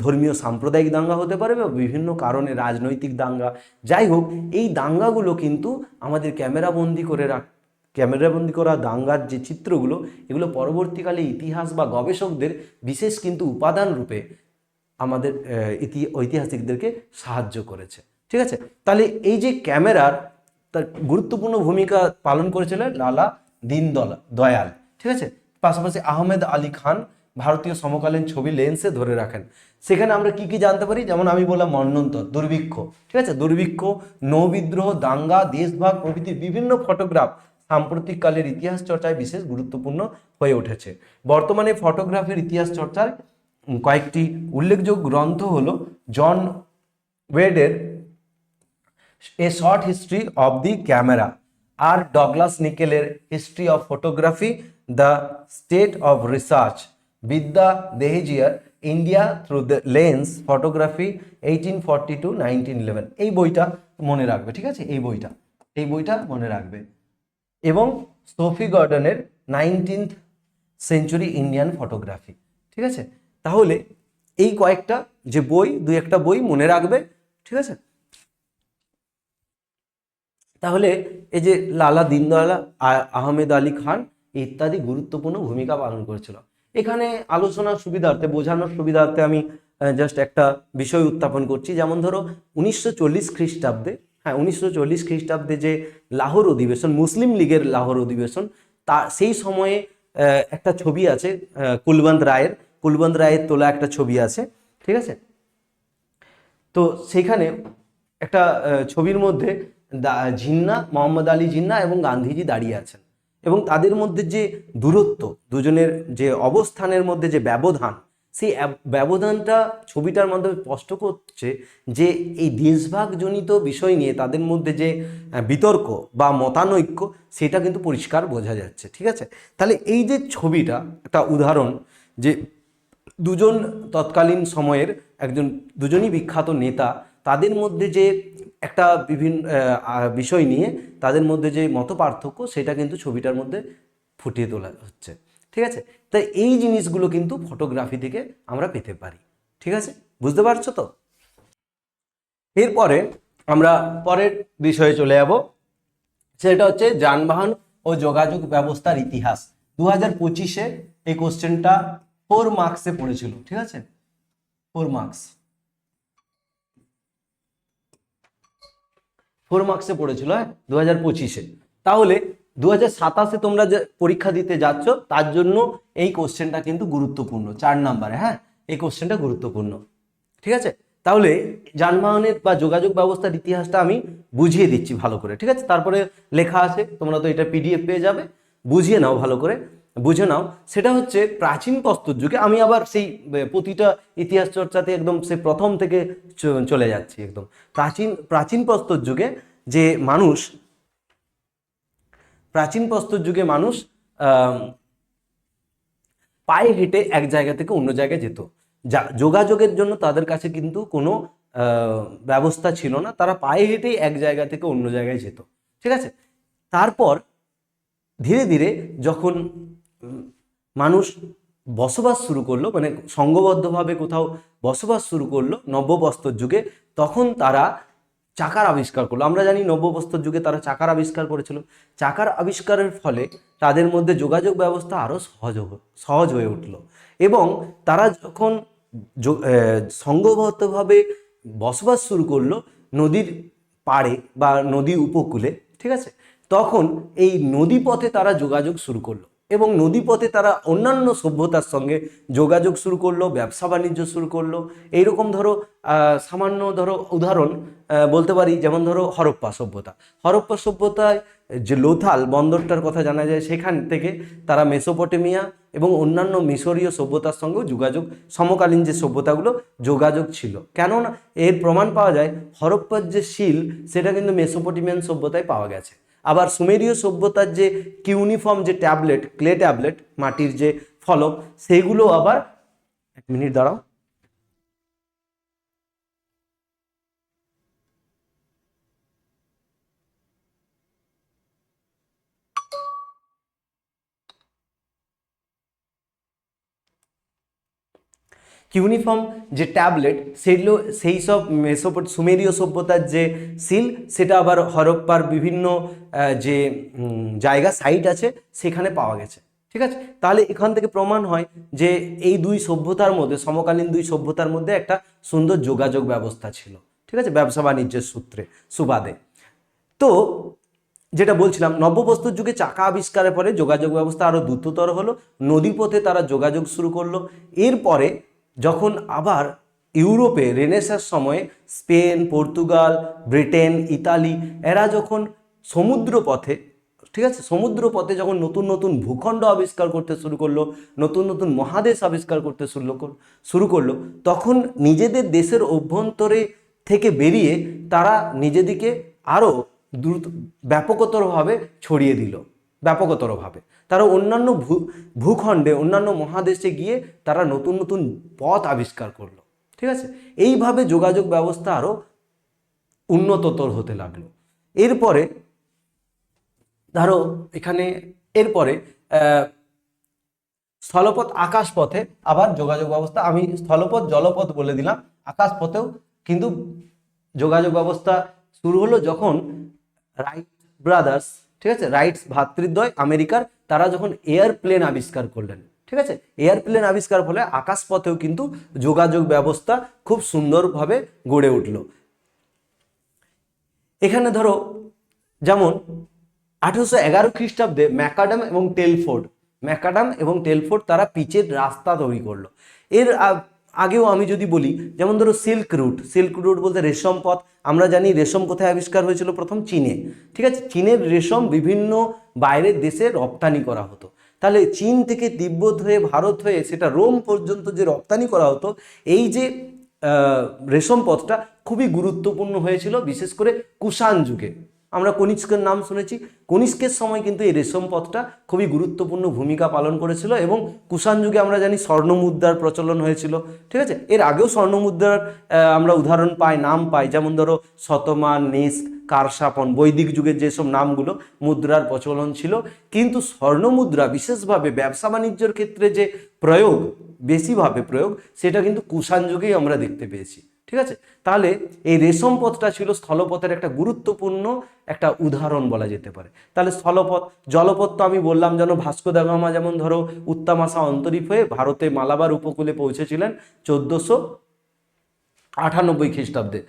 ধর্মীয় সাম্প্রদায়িক দাঙ্গা হতে পারে বা বিভিন্ন কারণে রাজনৈতিক দাঙ্গা, যাই হোক, এই দাঙ্গাগুলো কিন্তু আমাদের ক্যামেরাবন্দি করা দাঙ্গার যে চিত্রগুলো, এগুলো পরবর্তীকালে ইতিহাস বা গবেষকদের বিশেষ কিন্তু উপাদান রূপে আমাদের ঐতিহাসিকদেরকে সাহায্য করেছে। ঠিক আছে, তাহলে এই যে ক্যামেরার তার গুরুত্বপূর্ণ ভূমিকা পালন করেছিলেন লালা দীনদয়াল। ঠিক আছে, পাশাপাশি আহমেদ আলী খান ভারতীয় সমকালীন ছবি লেন্সে ধরে রাখেন। সেখানে আমরা কি কি জানতে পারি, যেমন আমি বললাম মন্বন্তর, দুর্ভিক্ষ, ঠিক আছে, দুর্ভিক্ষ, নৌবিদ্রোহ, দাঙ্গা, দেশভাগ প্রভৃতির বিভিন্ন ফটোগ্রাফ সাম্প্রতিককালের ইতিহাস চর্চায় বিশেষ গুরুত্বপূর্ণ হয়ে উঠেছে। বর্তমানে ফটোগ্রাফির ইতিহাস চর্চার কয়েকটি উল্লেখযোগ্য গ্রন্থ হলো জন ওয়েডের a short history of the camera, আর ডগলাস নিকেলের history of photography, the state of research, Vidya দেহেজিয়ার India through the lens photography 1840 to 1911। এই বইটা মনে রাখবে, ঠিক আছে, এই বইটা মনে রাখবে। এবং সোফি গর্ডনের 19th সেঞ্চুরি ইন্ডিয়ান ফটোগ্রাফি, ঠিক আছে। তাহলে এই কয়েকটা যে বই, দুই একটা বই মনে রাখবে, ঠিক আছে। তাহলে এই যে লালা দীনদয়াল আহমেদ আলী খান ইত্যাদি গুরুত্বপূর্ণ ভূমিকা পালন করেছিল। এখানে আলোচনার সুবিধার্থে, বোঝানোর সুবিধার্থে আমি জাস্ট একটা বিষয় উত্থাপন করছি। যেমন ধরো 1940 খ্রিস্টাব্দে, হ্যাঁ 1940 খ্রিস্টাব্দে যে লাহোর অধিবেশন, মুসলিম লীগের লাহোর অধিবেশন, তা সেই সময়ে একটা ছবি আছে কুলবন্ত রায়ের তোলা একটা ছবি আছে, ঠিক আছে। তো সেখানে একটা ছবির মধ্যে জিন্না, মোহাম্মদ আলী জিন্না এবং গান্ধীজি দাঁড়িয়ে আছেন, এবং তাদের মধ্যে যে দূরত্ব, দুজনের যে অবস্থানের মধ্যে যে ব্যবধান, সেই ব্যবধানটা ছবিটার মাধ্যমে স্পষ্ট করছে যে এই দেশভাগজনিত বিষয় নিয়ে তাদের মধ্যে যে বিতর্ক বা মতানৈক্য, সেটা কিন্তু পরিষ্কার বোঝা যাচ্ছে, ঠিক আছে। তাহলে এই যে ছবিটা একটা উদাহরণ যে দুজন তৎকালীন সময়ের দুজনই বিখ্যাত নেতা, তাদের মধ্যে যে একটা বিভিন্ন বিষয় নিয়ে তাদের মধ্যে যে মত পার্থক্য, সেটা কিন্তু ছবিটার মধ্যে ফুটিয়ে তোলা হচ্ছে, ঠিক আছে। তাই এই জিনিসগুলো কিন্তু ফটোগ্রাফি থেকে আমরা পেতে পারি, ঠিক আছে, বুঝতে পারছো তো। এরপরে আমরা পরের বিষয়ে চলে যাব, সেটা হচ্ছে যানবাহন ও যোগাযোগ ব্যবস্থার ইতিহাস। 2025-এ এই কোশ্চেনটা 4 মার্কসে পড়েছিল, ঠিক আছে, 4 মার্কসে পড়েছিল, হ্যাঁ 2025-এ। তাহলে 2027-এ তোমরা যে পরীক্ষা দিতে যাচ্ছ, তার জন্য এই কোশ্চেনটা কিন্তু গুরুত্বপূর্ণ, 4 নম্বরে, হ্যাঁ এই কোশ্চেনটা গুরুত্বপূর্ণ, ঠিক আছে। তাহলে যানবাহনের বা যোগাযোগ ব্যবস্থার ইতিহাসটা আমি বুঝিয়ে দিচ্ছি ভালো করে, ঠিক আছে। তারপরে লেখা আছে, তোমরা তো এটা পিডিএফ পেয়ে যাবে, বুঝিয়ে নাও, ভালো করে বুঝে নাও। সেটা হচ্ছে প্রাচীন প্রস্তর যুগে, আমি আবার সেই প্রতিটা ইতিহাস চর্চাতে একদম সে প্রথম থেকে চলে যাচ্ছি একদম। প্রাচীন প্রস্তর যুগে যে মানুষ, পায়ে হেঁটে এক জায়গা থেকে অন্য জায়গায় যেত। যোগাযোগের জন্য তাদের কাছে কিন্তু কোনো ব্যবস্থা ছিল না, তারা পায়ে হেঁটেই এক জায়গা থেকে অন্য জায়গায় যেত, ঠিক আছে। তারপর ধীরে ধীরে যখন মানুষ বসবাস শুরু করলো, মানে সংঘবদ্ধভাবে কোথাও বসবাস শুরু করলো নব্যপ্রস্তর যুগে, তখন তারা চাকার আবিষ্কার করলো। আমরা জানি নব্যপ্রস্তর যুগে তারা চাকার আবিষ্কার করেছিল। চাকার আবিষ্কারের ফলে তাদের মধ্যে যোগাযোগ ব্যবস্থা আরও সহজ হয়ে উঠলো, এবং তারা যখন সংঘবদ্ধভাবে বসবাস শুরু করলো নদীর পাড়ে বা নদী উপকূলে, ঠিক আছে, তখন এই নদীপথে তারা যোগাযোগ শুরু করলো, এবং নদীপথে তারা অন্যান্য সভ্যতার সঙ্গে যোগাযোগ শুরু করলো, ব্যবসা বাণিজ্য শুরু করলো। এইরকম ধরো সামান্য ধরো উদাহরণ বলতে পারি, যেমন ধরো হরপ্পা সভ্যতায় যে লোথাল বন্দরটার কথা জানা যায়, সেখান থেকে তারা মেসোপটেমিয়া এবং অন্যান্য মিশরীয় সভ্যতার সঙ্গেও যোগাযোগ, সমকালীন যে সভ্যতাগুলো যোগাযোগ ছিল। কেননা এর প্রমাণ পাওয়া যায় হরপ্পার যে শিল, সেটা কিন্তু মেসোপটেমিয়ান সভ্যতায় পাওয়া গেছে। আবার সুমেরীয় সভ্যতার যে কিউনিফর্ম যে ট্যাবলেট, ক্লে ট্যাবলেট, মাটির যে ফলক, সেগুলো আবার, এক মিনিট দাঁড়াও, কিউনিফর্ম যে ট্যাবলেট, সেগুলো সেই সব সুমেরীয় সভ্যতার যে সিল, সেটা আবার হরপ্পার বিভিন্ন যে জায়গা সাইট আছে সেখানে পাওয়া গেছে, ঠিক আছে। তাহলে এখান থেকে প্রমাণ হয় যে এই দুই সভ্যতার মধ্যে, সমকালীন দুই সভ্যতার মধ্যে একটা সুন্দর যোগাযোগ ব্যবস্থা ছিল, ঠিক আছে, ব্যবসা বাণিজ্যের সুবাদে। তো যেটা বলছিলাম, নব্যপ্রস্তর যুগে চাকা আবিষ্কারের পরে যোগাযোগ ব্যবস্থা আরও দ্রুততর হলো, নদীপথে তারা যোগাযোগ শুরু করলো। এরপরে যখন আবার ইউরোপে রেনেসাঁর সময়ে স্পেন, পর্তুগাল, ব্রিটেন, ইতালি, এরা যখন ঠিক আছে, সমুদ্র পথে যখন নতুন নতুন ভূখণ্ড আবিষ্কার করতে শুরু করলো, নতুন নতুন মহাদেশ আবিষ্কার করতে শুরু করলো, তখন নিজেদের দেশের অভ্যন্তরে থেকে বেরিয়ে তারা নিজেদিকে আরও দ্রুত ব্যাপকতরভাবে ছড়িয়ে দিল। ব্যাপকতরভাবে তারা অন্যান্য ভূখণ্ডে, অন্যান্য মহাদেশে গিয়ে তারা নতুন নতুন পথ আবিষ্কার করলো। ঠিক আছে, এইভাবে যোগাযোগ ব্যবস্থা আরও উন্নততর হতে লাগলো। এরপরে ধরো এখানে এরপরে স্থলপথ, আকাশপথে আবার যোগাযোগ ব্যবস্থা, আমি স্থলপথ জলপথ বলে দিলাম, আকাশপথেও কিন্তু যোগাযোগ ব্যবস্থা শুরু হলো যখন রাইট ব্রাদার্স, ঠিক আছে, রাইটস ভ্রাতৃদ্বয় আমেরিকার, তারা যখন এয়ারপ্লেন আবিষ্কার করলেন। ঠিক আছে, এয়ারপ্লেন আবিষ্কার ফলে আকাশপথেও কিন্তু যোগাযোগ ব্যবস্থা খুব সুন্দরভাবে গড়ে উঠল। এখানে ধরো যেমন 1811 খ্রিস্টাব্দে ম্যাকাডাম এবং টেলফোর্ড তারা পিচের রাস্তা তৈরি করলো। এর আগেও আমি যদি বলি, যেমন ধরো সিল্ক রুট বলতে রেশম পথ। আমরা জানি রেশম কোথায় আবিষ্কার হয়েছিল, প্রথম চীনে। ঠিক আছে, চীনের রেশম বিভিন্ন বাইরের দেশে রপ্তানি করা হতো। তাহলে চীন থেকে তিব্বত হয়ে, ভারত হয়ে সেটা রোম পর্যন্ত যে রপ্তানি করা হতো, এই যে রেশম পথটা খুবই গুরুত্বপূর্ণ হয়েছিল, বিশেষ করে কুষাণ যুগে। আমরা কনিষ্কের নাম শুনেছি, কনিষ্কের সময় কিন্তু এই রেশম পথটা খুবই গুরুত্বপূর্ণ ভূমিকা পালন করেছিল। এবং কুষাণ যুগে আমরা জানি স্বর্ণমুদ্রার প্রচলন হয়েছিল। ঠিক আছে, এর আগেও স্বর্ণমুদ্রার আমরা উদাহরণ পাই, নাম পাই, যেমন ধরো শতমান, নিস্ক, কারসাপন, বৈদিক যুগের যেসব নামগুলো মুদ্রার প্রচলন ছিল। কিন্তু স্বর্ণমুদ্রা বিশেষভাবে ব্যবসা বাণিজ্যের ক্ষেত্রে যে বেশিভাবে প্রয়োগ, সেটা কিন্তু কুষাণ যুগেই আমরা দেখতে পেয়েছি। ঠিক আছে, তাহলে এই রেশম পথটা ছিল স্থলপথের একটা গুরুত্বপূর্ণ একটা উদাহরণ বলা যেতে পারে। তাহলে স্থলপথ, জলপথ তো আমি বললাম, যেন ভাস্কো দা গামা যেমন ধরো উত্তমাসা অন্তরীপ হয়ে ভারতে মালাবার উপকূলে পৌঁছেছিলেন 1498 খ্রিস্টাব্দে,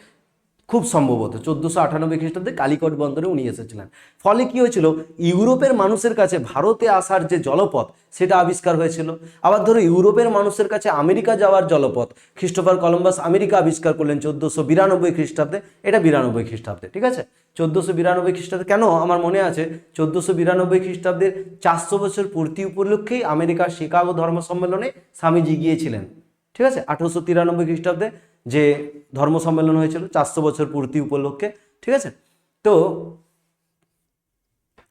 খুব সম্ভবত 1498 খ্রিস্টাব্দে কালিকট বন্দরে উনি এসেছিলেন। ফলে কি হয়েছিল, ইউরোপের মানুষের কাছে ভারতে আসার যে জলপথ সেটা আবিষ্কার হয়েছিল। আবার ধরো ইউরোপের মানুষের কাছে আমেরিকা যাওয়ার জলপথ ক্রিস্টোফার কলম্বাস আমেরিকা আবিষ্কার করলেন 1492 খ্রিস্টাব্দে, এটা 92 খ্রিস্টাব্দে। ঠিক আছে, 1492 খ্রিস্টাব্দে, কেন আমার মনে আছে 1492 খ্রিস্টাব্দের 400 বছর পূর্তি উপলক্ষেই আমেরিকার শিকাগো ধর্ম সম্মেলনে স্বামীজি গিয়েছিলেন। ঠিক আছে, 1893 খ্রিস্টাব্দে যে ধর্ম সম্মেলন হয়েছিল 400 বছর পূর্তি উপলক্ষে। ঠিক আছে, তো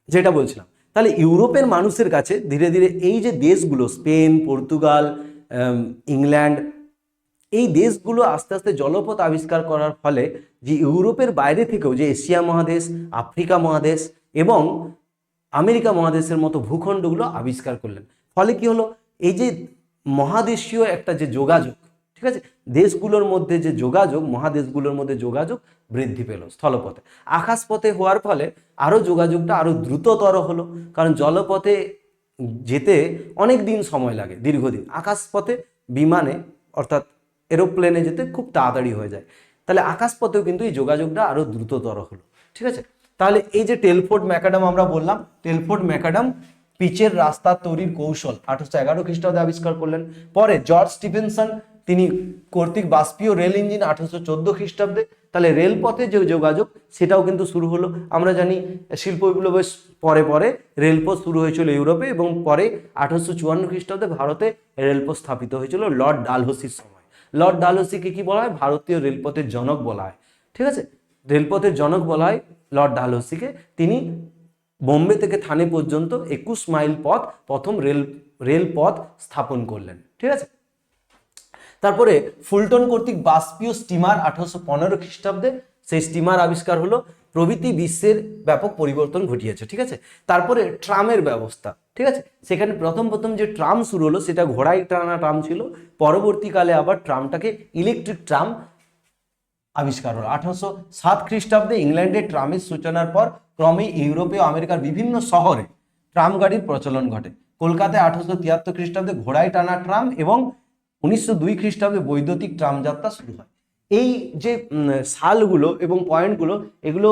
যেটা বলছিলাম, তাহলে ইউরোপের মানুষের কাছে ধীরে ধীরে এই যে দেশগুলো, স্পেন, পর্তুগাল, ইংল্যান্ড, এই দেশগুলো আস্তে আস্তে জলপথ আবিষ্কার করার ফলে যে ইউরোপের বাইরে থেকেও যে এশিয়া মহাদেশ, আফ্রিকা মহাদেশ এবং আমেরিকা মহাদেশের মতো ভূখণ্ডগুলো আবিষ্কার করলেন। ফলে কি হলো, এই যে মহাদেশীয় একটা যে যোগাযোগ, ঠিক আছে, দেশগুলোর মধ্যে যে যোগাযোগ, মহাদেশগুলোর মধ্যে যোগাযোগ বৃদ্ধি পেল স্থলপথে। আকাশপথে হওয়ার ফলে আরও যোগাযোগটা আরও দ্রুততর হলো, কারণ জলপথে যেতে অনেক দিন সময় লাগে, দীর্ঘদিন। আকাশপথে বিমানে অর্থাৎ এরোপ্লেনে যেতে খুব তাড়াতাড়ি হয়ে যায়। তাহলে আকাশপথেও কিন্তু এই যোগাযোগটা আরও দ্রুততর হলো। ঠিক আছে, তাহলে এই যে টেলফোর্ড ম্যাকাডাম আমরা বললাম, টেলফোর্ড ম্যাকাডাম পিচের রাস্তা তৈরির কৌশল 1811 খ্রিস্টাব্দে আবিষ্কার করলেন। পরে জর্জ স্টিফেনসন তিনি কর্তৃক বাষ্পীয় রেল ইঞ্জিন 1814 খ্রিস্টাব্দে। তাহলে রেলপথে যে যোগাযোগ সেটাও কিন্তু শুরু হলো। আমরা জানি শিল্প বিপ্লবের পরে পরে রেলপথ শুরু হয়েছিল ইউরোপে, এবং পরে 1854 খ্রিস্টাব্দে ভারতে রেলপথ স্থাপিত হয়েছিল লর্ড ডালহৌসির সময়। লর্ড ডালহৌসিকে কি বলা হয়, ভারতীয় রেলপথের জনক বলা হয়। ঠিক আছে, রেলপথের জনক বলা হয় লর্ড ডালহৌসিকে। তিনি বোম্বে থেকে থানে পর্যন্ত 21 মাইল পথ প্রথম রেলপথ স্থাপন করলেন। ঠিক আছে, তারপরে ফুলটন কর্তৃক বাষ্পীয় স্টিমার 1815 খ্রিস্টাব্দে সেই স্টিমার আবিষ্কার হলো, প্রভৃতি বিশ্বের ব্যাপক পরিবর্তন ঘটিয়েছে। ঠিক আছে, তারপরে ট্রামের ব্যবস্থা। ঠিক আছে, সেখানে প্রথম যে ট্রাম শুরু হলো সেটা ঘোড়ায় টানা ট্রাম ছিল। পরবর্তীকালে আবার ট্রামটাকে ইলেকট্রিক ট্রাম আবিষ্কার হলো। 1807 খ্রিস্টাব্দে ইংল্যান্ডে ট্রামের সূচনার পর ক্রমেই ইউরোপে ও আমেরিকার বিভিন্ন শহরে ট্রাম গাড়ির প্রচলন ঘটে। কলকাতায় 1873 খ্রিস্টাব্দে ঘোড়ায় টানা ট্রাম এবং 1902 খ্রিস্টাব্দে বৈদ্যুতিক ট্রাম যাত্রা শুরু হয়। এই যে সালগুলো এবং পয়েন্টগুলো, এগুলো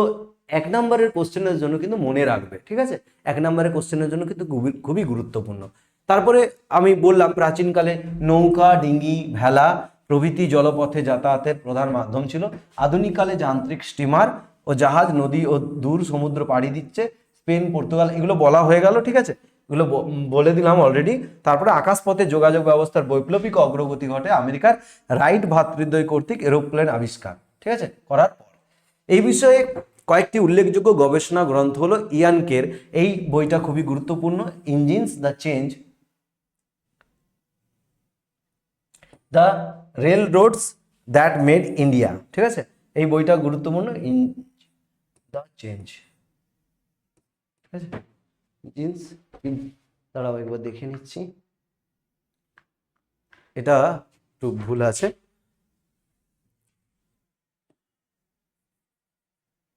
1 নম্বরের কোশ্চেনের জন্য কিন্তু মনে রাখবে। ঠিক আছে, 1 নম্বরের কোশ্চেনের জন্য কিন্তু খুবই গুরুত্বপূর্ণ। তারপরে আমি বললাম প্রাচীনকালে নৌকা, ডিঙ্গি, ভেলা প্রভৃতি জলপথে যাতায়াতের প্রধান মাধ্যম ছিল। আধুনিক কালে যান্ত্রিক স্টিমার ও জাহাজ নদী ও দূর সমুদ্র পাড়ি দিচ্ছে। স্পেন, পর্তুগাল, এগুলো বলা হয়ে গেল, ঠিক আছে, এগুলো বলে দিলাম অলরেডি। তারপরে আকাশপথে যোগাযোগ ব্যবস্থার বৈপ্লবিক অগ্রগতি ঘটে আমেরিকার রাইট ভ্রাতৃদ্বয় কর্তৃক এরোপ্লেন আবিষ্কার, ঠিক আছে, করার পর। এই বিষয়ে কয়েকটি উল্লেখযোগ্য গবেষণা গ্রন্থ হলো ইয়ান কের, এই বইটা খুবই গুরুত্বপূর্ণ, engines the change the railroads that made India, ঠিক আছে, এই বইটা গুরুত্বপূর্ণ, ইন দ্য চেঞ্জ, ঠিক আছে, ইঞ্জিনস, দাঁড়াও একবার দেখে নিচ্ছি, এটা একটু ভুল আছে,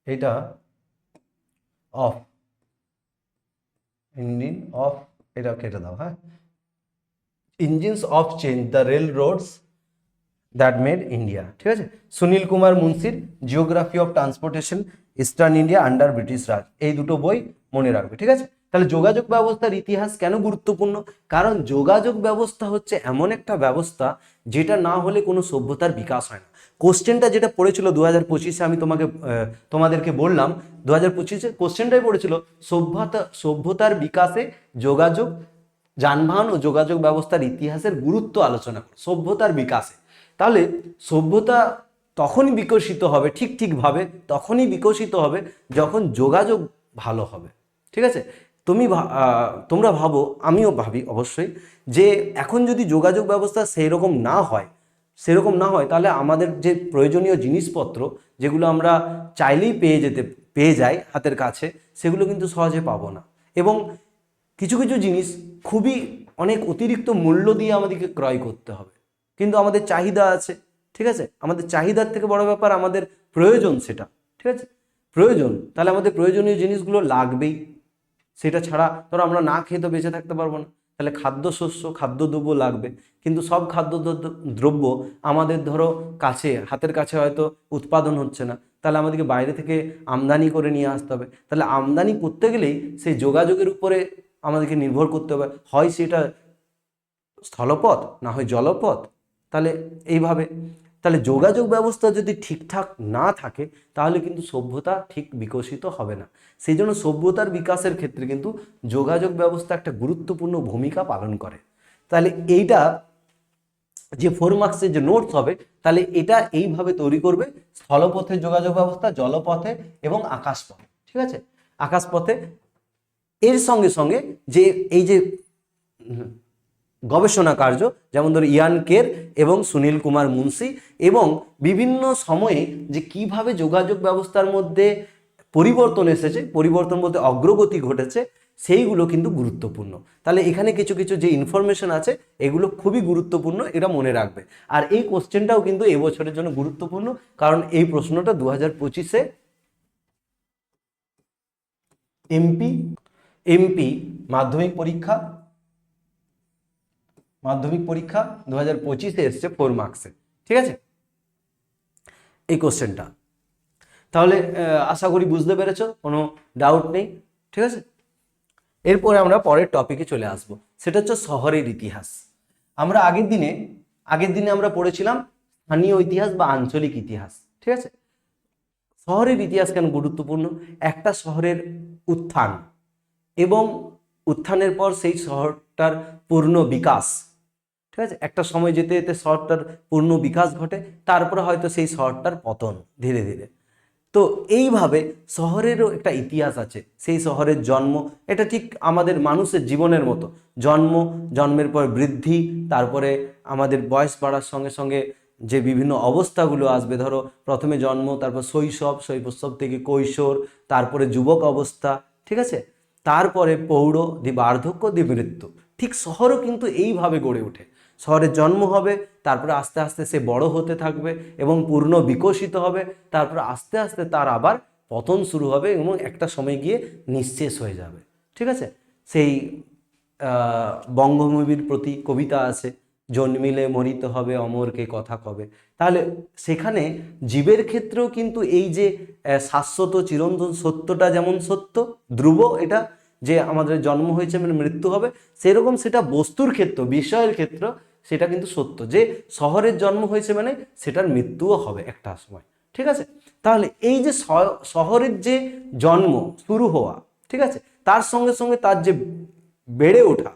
এটা অফ, ইঞ্জিন অফ, এটা কেটে দাও, হ্যাঁ, engines of change the railroads that made India, ঠিক আছে, সুনীল কুমার মুন্সির geography of transportation eastern India under British Raj, এই দুটো বই মনে রাখবে, ঠিক আছে। তাহলে যোগাযোগ ব্যবস্থার ইতিহাস কেন গুরুত্বপূর্ণ? কারণ যোগাযোগ ব্যবস্থা হচ্ছে এমন একটা ব্যবস্থা যেটা না হলে কোনো সভ্যতার বিকাশ হয় না। কোশ্চেনটা যেটা পড়েছিল 2025-এ, আমি তোমাদেরকে বললাম 2025-এ কোশ্চেনটাই পড়েছিল সভ্যতার বিকাশে যোগাযোগ, যানবাহন ও যোগাযোগ ব্যবস্থার ইতিহাসের গুরুত্ব আলোচনা করো, সভ্যতার বিকাশে। তাহলে সভ্যতা তখনই বিকশিত হবে, ঠিকভাবে তখনই বিকশিত হবে যখন যোগাযোগ ভালো হবে, ঠিক আছে। তোমরা ভাবো, আমিও ভাবি অবশ্যই, যে এখন যদি যোগাযোগ ব্যবস্থা সেরকম না হয় তাহলে আমাদের যে প্রয়োজনীয় জিনিসপত্র যেগুলো আমরা চাইলেই পেয়ে যাই হাতের কাছে, সেগুলো কিন্তু সহজে পাবো না, এবং কিছু কিছু জিনিস খুবই অনেক অতিরিক্ত মূল্য দিয়ে আমাদেরকে ক্রয় করতে হবে, কিন্তু আমাদের চাহিদা আছে, ঠিক আছে, আমাদের চাহিদার থেকে বড় ব্যাপার আমাদের প্রয়োজন, সেটা, ঠিক আছে, প্রয়োজন, তাহলে আমাদের প্রয়োজনীয় জিনিসগুলো লাগবেই, সেটা ছাড়া ধরো আমরা না খেয়ে তো বেঁচে থাকতে পারবো না, তাহলে খাদ্যদ্রব্য লাগবে, কিন্তু সব দ্রব্য আমাদের ধরো হাতের কাছে হয়তো উৎপাদন হচ্ছে না, তাহলে আমাদেরকে বাইরে থেকে আমদানি করে নিয়ে আসতে হবে, তাহলে আমদানি করতে গেলেই সেই যোগাযোগের উপরে আমাদেরকে নির্ভর করতে হবে, হয় সেটা স্থলপথ না হয় জলপথ, তাহলে এইভাবে, তাহলে যোগাযোগ ব্যবস্থা যদি ঠিকঠাক না থাকে তাহলে কিন্তু সভ্যতা ঠিক বিকশিত হবে না। সেই জন্য সভ্যতার বিকাশের ক্ষেত্রে কিন্তু যোগাযোগ ব্যবস্থা একটা গুরুত্বপূর্ণ ভূমিকা পালন করে। তাহলে এইটা যে 4 মার্কসের যে নোটস হবে, তাহলে এটা এইভাবে তৈরি করবে, স্থলপথে যোগাযোগ ব্যবস্থা, জলপথে এবং আকাশপথে, ঠিক আছে, আকাশপথে। এর সঙ্গে সঙ্গে যে এই যে গবেষণা কার্য, যেমন ধরো ইয়ান কের এবং সুনীল কুমার মুন্সি, এবং বিভিন্ন সময়ে যে কিভাবে যোগাযোগ ব্যবস্থার মধ্যে পরিবর্তন এসেছে, পরিবর্তন বলতে অগ্রগতি ঘটেছে, সেইগুলো কিন্তু গুরুত্বপূর্ণ। তাহলে এখানে কিছু কিছু যে ইনফরমেশন আছে এগুলো খুবই গুরুত্বপূর্ণ, এটা মনে রাখবে। আর এই কোশ্চেনটাও কিন্তু এবছরের জন্য গুরুত্বপূর্ণ, কারণ এই প্রশ্নটা 2025-এ এমপি মাধ্যমিক পরীক্ষা 2025-এ এসছে 4 মার্কসে, ঠিক আছে, এই কোশ্চেনটা। তাহলে আশা করি বুঝতে পেরেছো, কোনো ডাউট নেই, ঠিক আছে। এরপরে আমরা পরের টপিকে চলে আসব, সেটা হচ্ছে শহরের ইতিহাস। আমরা আগের দিনে আমরা পড়েছিলাম স্থানীয় ইতিহাস বা আঞ্চলিক ইতিহাস, ঠিক আছে। শহরের ইতিহাস কেন গুরুত্বপূর্ণ? একটা শহরের উত্থান এবং উত্থানের পর সেই শহরটার পূর্ণ বিকাশ, ঠিক আছে, একটা সময় যেতে যেতে শহরটার পূর্ণ বিকাশ ঘটে, তারপরে হয়তো সেই শহরটার পতন ধীরে ধীরে। তো এইভাবে শহরেরও একটা ইতিহাস আছে, সেই শহরের জন্ম, এটা ঠিক আমাদের মানুষের জীবনের মতো, জন্মের পর বৃদ্ধি, তারপরে আমাদের বয়স বাড়ার সঙ্গে সঙ্গে যে বিভিন্ন অবস্থাগুলো আসবে, ধরো প্রথমে জন্ম, তারপর শৈশব থেকে কৈশোর, তারপরে যুবক অবস্থা, ঠিক আছে, তারপরে প্রৌঢ়, বার্ধক্য, মৃত্যু। ঠিক শহরও কিন্তু এইভাবে গড়ে ওঠে, শহরের জন্ম হবে, তারপরে আস্তে আস্তে সে বড় হতে থাকবে এবং পূর্ণ বিকশিত হবে, তারপরে আস্তে আস্তে তার আবার পতন শুরু হবে এবং একটা সময় গিয়ে নিঃশেষ হয়ে যাবে, ঠিক আছে। সেই বঙ্গভূমির প্রতি কবিতা আছে, জন্মিলে মরিতে হবে অমরকে কথা কবে। তাহলে সেখানে জীবের ক্ষেত্রেও কিন্তু এই যে শাশ্বত চিরন্তন সত্যটা যেমন সত্য, ধ্রুব, এটা যে আমাদের জন্ম হয়েছে মানে মৃত্যু হবে, সেরকম সেটা বস্তুর ক্ষেত্র, বিষয়ের ক্ষেত্র, সেটা কিন্তু সত্য যে শহরের জন্ম হয়েছে মানে সেটার মৃত্যুও হবে একটা সময়, ঠিক আছে। তাহলে এই যে শহরের যে জন্ম শুরু হওয়া, ঠিক আছে। তার সঙ্গে সঙ্গে তার যে বেড়ে ওঠা,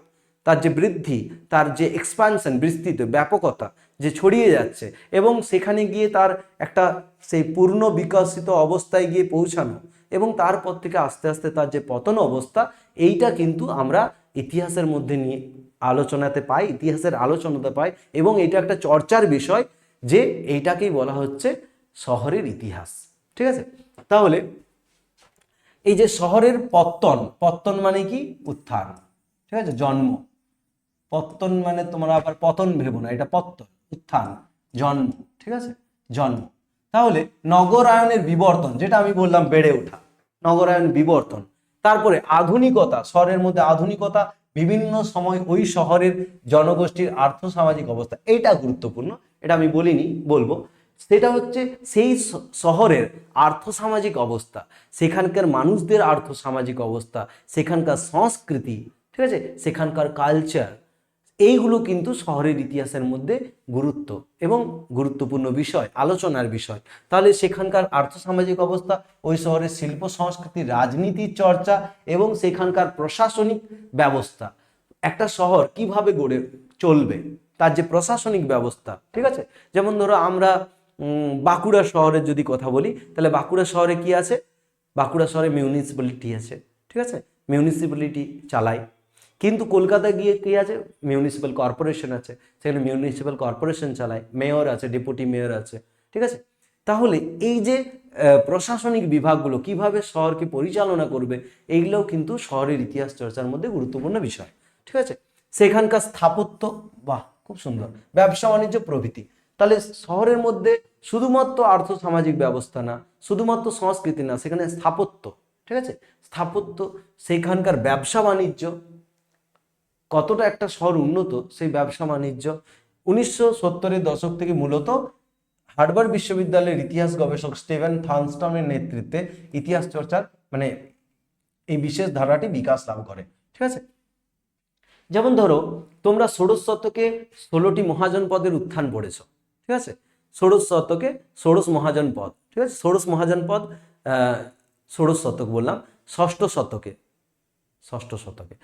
তার যে বৃদ্ধি, তার যে এক্সপানশন, বিস্তৃত ব্যাপকতা যে ছড়িয়ে যাচ্ছে, এবং সেখানে গিয়ে তার একটা সেই পূর্ণ বিকশিত অবস্থায় গিয়ে পৌঁছানো, এবং তারপর থেকে আস্তে আস্তে তার যে পতন অবস্থা, এইটা কিন্তু আমরা ইতিহাসের মধ্যে নিয়ে আলোচনাতে পাই, ইতিহাসের আলোচনাতে পাই, এবং এটা একটা চর্চার বিষয় যে এইটাকেই বলা হচ্ছে শহরের ইতিহাস। ঠিক আছে। তাহলে এই যে শহরের পত্তন, পত্তন মানে কি? উত্থান, ঠিক আছে, জন্ম। পত্তন মানে তোমরা আবার পতন ভেবো না, এটা পত্তন, উত্থান, জন্ম, ঠিক আছে, জন্ম। তাহলে নগরায়নের বিবর্তন, যেটা আমি বললাম বেড়ে ওঠা, নগরায়ন বিবর্তন। তারপরে আধুনিকতা, শহরের মধ্যে আধুনিকতা, বিভিন্ন সময় ওই শহরের জনগোষ্ঠীর আর্থসামাজিক অবস্থা, এইটা গুরুত্বপূর্ণ, এটা আমি বলিনি, বলবো। সেটা হচ্ছে সেই শহরের আর্থসামাজিক অবস্থা, সেখানকার মানুষদের আর্থসামাজিক অবস্থা, সেখানকার সংস্কৃতি, ঠিক আছে, সেখানকার কালচার, এইগুলো কিন্তু শহরের ইতিহাসের মধ্যে গুরুত্ব এবং গুরুত্বপূর্ণ বিষয়, আলোচনার বিষয়। তাহলে সেখানকার আর্থসামাজিক অবস্থা, ওই শহরের শিল্প সংস্কৃতি, রাজনীতির চর্চা, এবং সেখানকার প্রশাসনিক ব্যবস্থা, একটা শহর কিভাবে গড়ে চলবে, তার যে প্রশাসনিক ব্যবস্থা, ঠিক আছে। যেমন ধরো আমরা বাঁকুড়া শহরের যদি কথা বলি, তাহলে বাঁকুড়া শহরে কি আছে? বাঁকুড়া শহরে মিউনিসিপ্যালিটি আছে, ঠিক আছে, মিউনিসিপ্যালিটি চালায়। কিন্তু কলকাতা গিয়ে কি আছে? মিউনিসিপ্যাল কর্পোরেশন আছে, সেখানে মিউনিসিপ্যাল কর্পোরেশন চালায়, মেয়র আছে, ডেপুটি মেয়র আছে, ঠিক আছে। তাহলে এই যে প্রশাসনিক বিভাগগুলো কিভাবে শহরকে পরিচালনা করবে, এইগুলোও কিন্তু শহরের ইতিহাস চর্চার মধ্যে গুরুত্বপূর্ণ বিষয়, ঠিক আছে। সেখানকার স্থাপত্য, বাহ খুব সুন্দর, ব্যবসা বাণিজ্য প্রভৃতি। তাহলে শহরের মধ্যে শুধুমাত্র আর্থসামাজিক ব্যবস্থা না, শুধুমাত্র সংস্কৃতি না, সেখানে স্থাপত্য, ঠিক আছে, স্থাপত্য, সেখানকার ব্যবসা বাণিজ্য, কতটা একটা শহর উন্নত, সেই ব্যবসা বাণিজ্য। 1970-এর দশক থেকে মূলত হার্ভার্ড বিশ্ববিদ্যালয়ের ইতিহাস গবেষক স্টিভেন থার্নস্টনের নেতৃত্বে ইতিহাস চর্চার মানে এই বিশেষ ধারাটি বিকাশ লাভ করে, ঠিক আছে। যেমন ধরো তোমরা ষোড়শ শতকে 16টি মহাজন পদের উত্থান পড়েছ, ঠিক আছে, ষোড়শ শতকে ষোড়শ মহাজন পদ, ঠিক আছে, ষোড়শ মহাজন পদ, ষোড়শ শতক বললাম, ষষ্ঠ শতকে, ষষ্ঠ শতকে,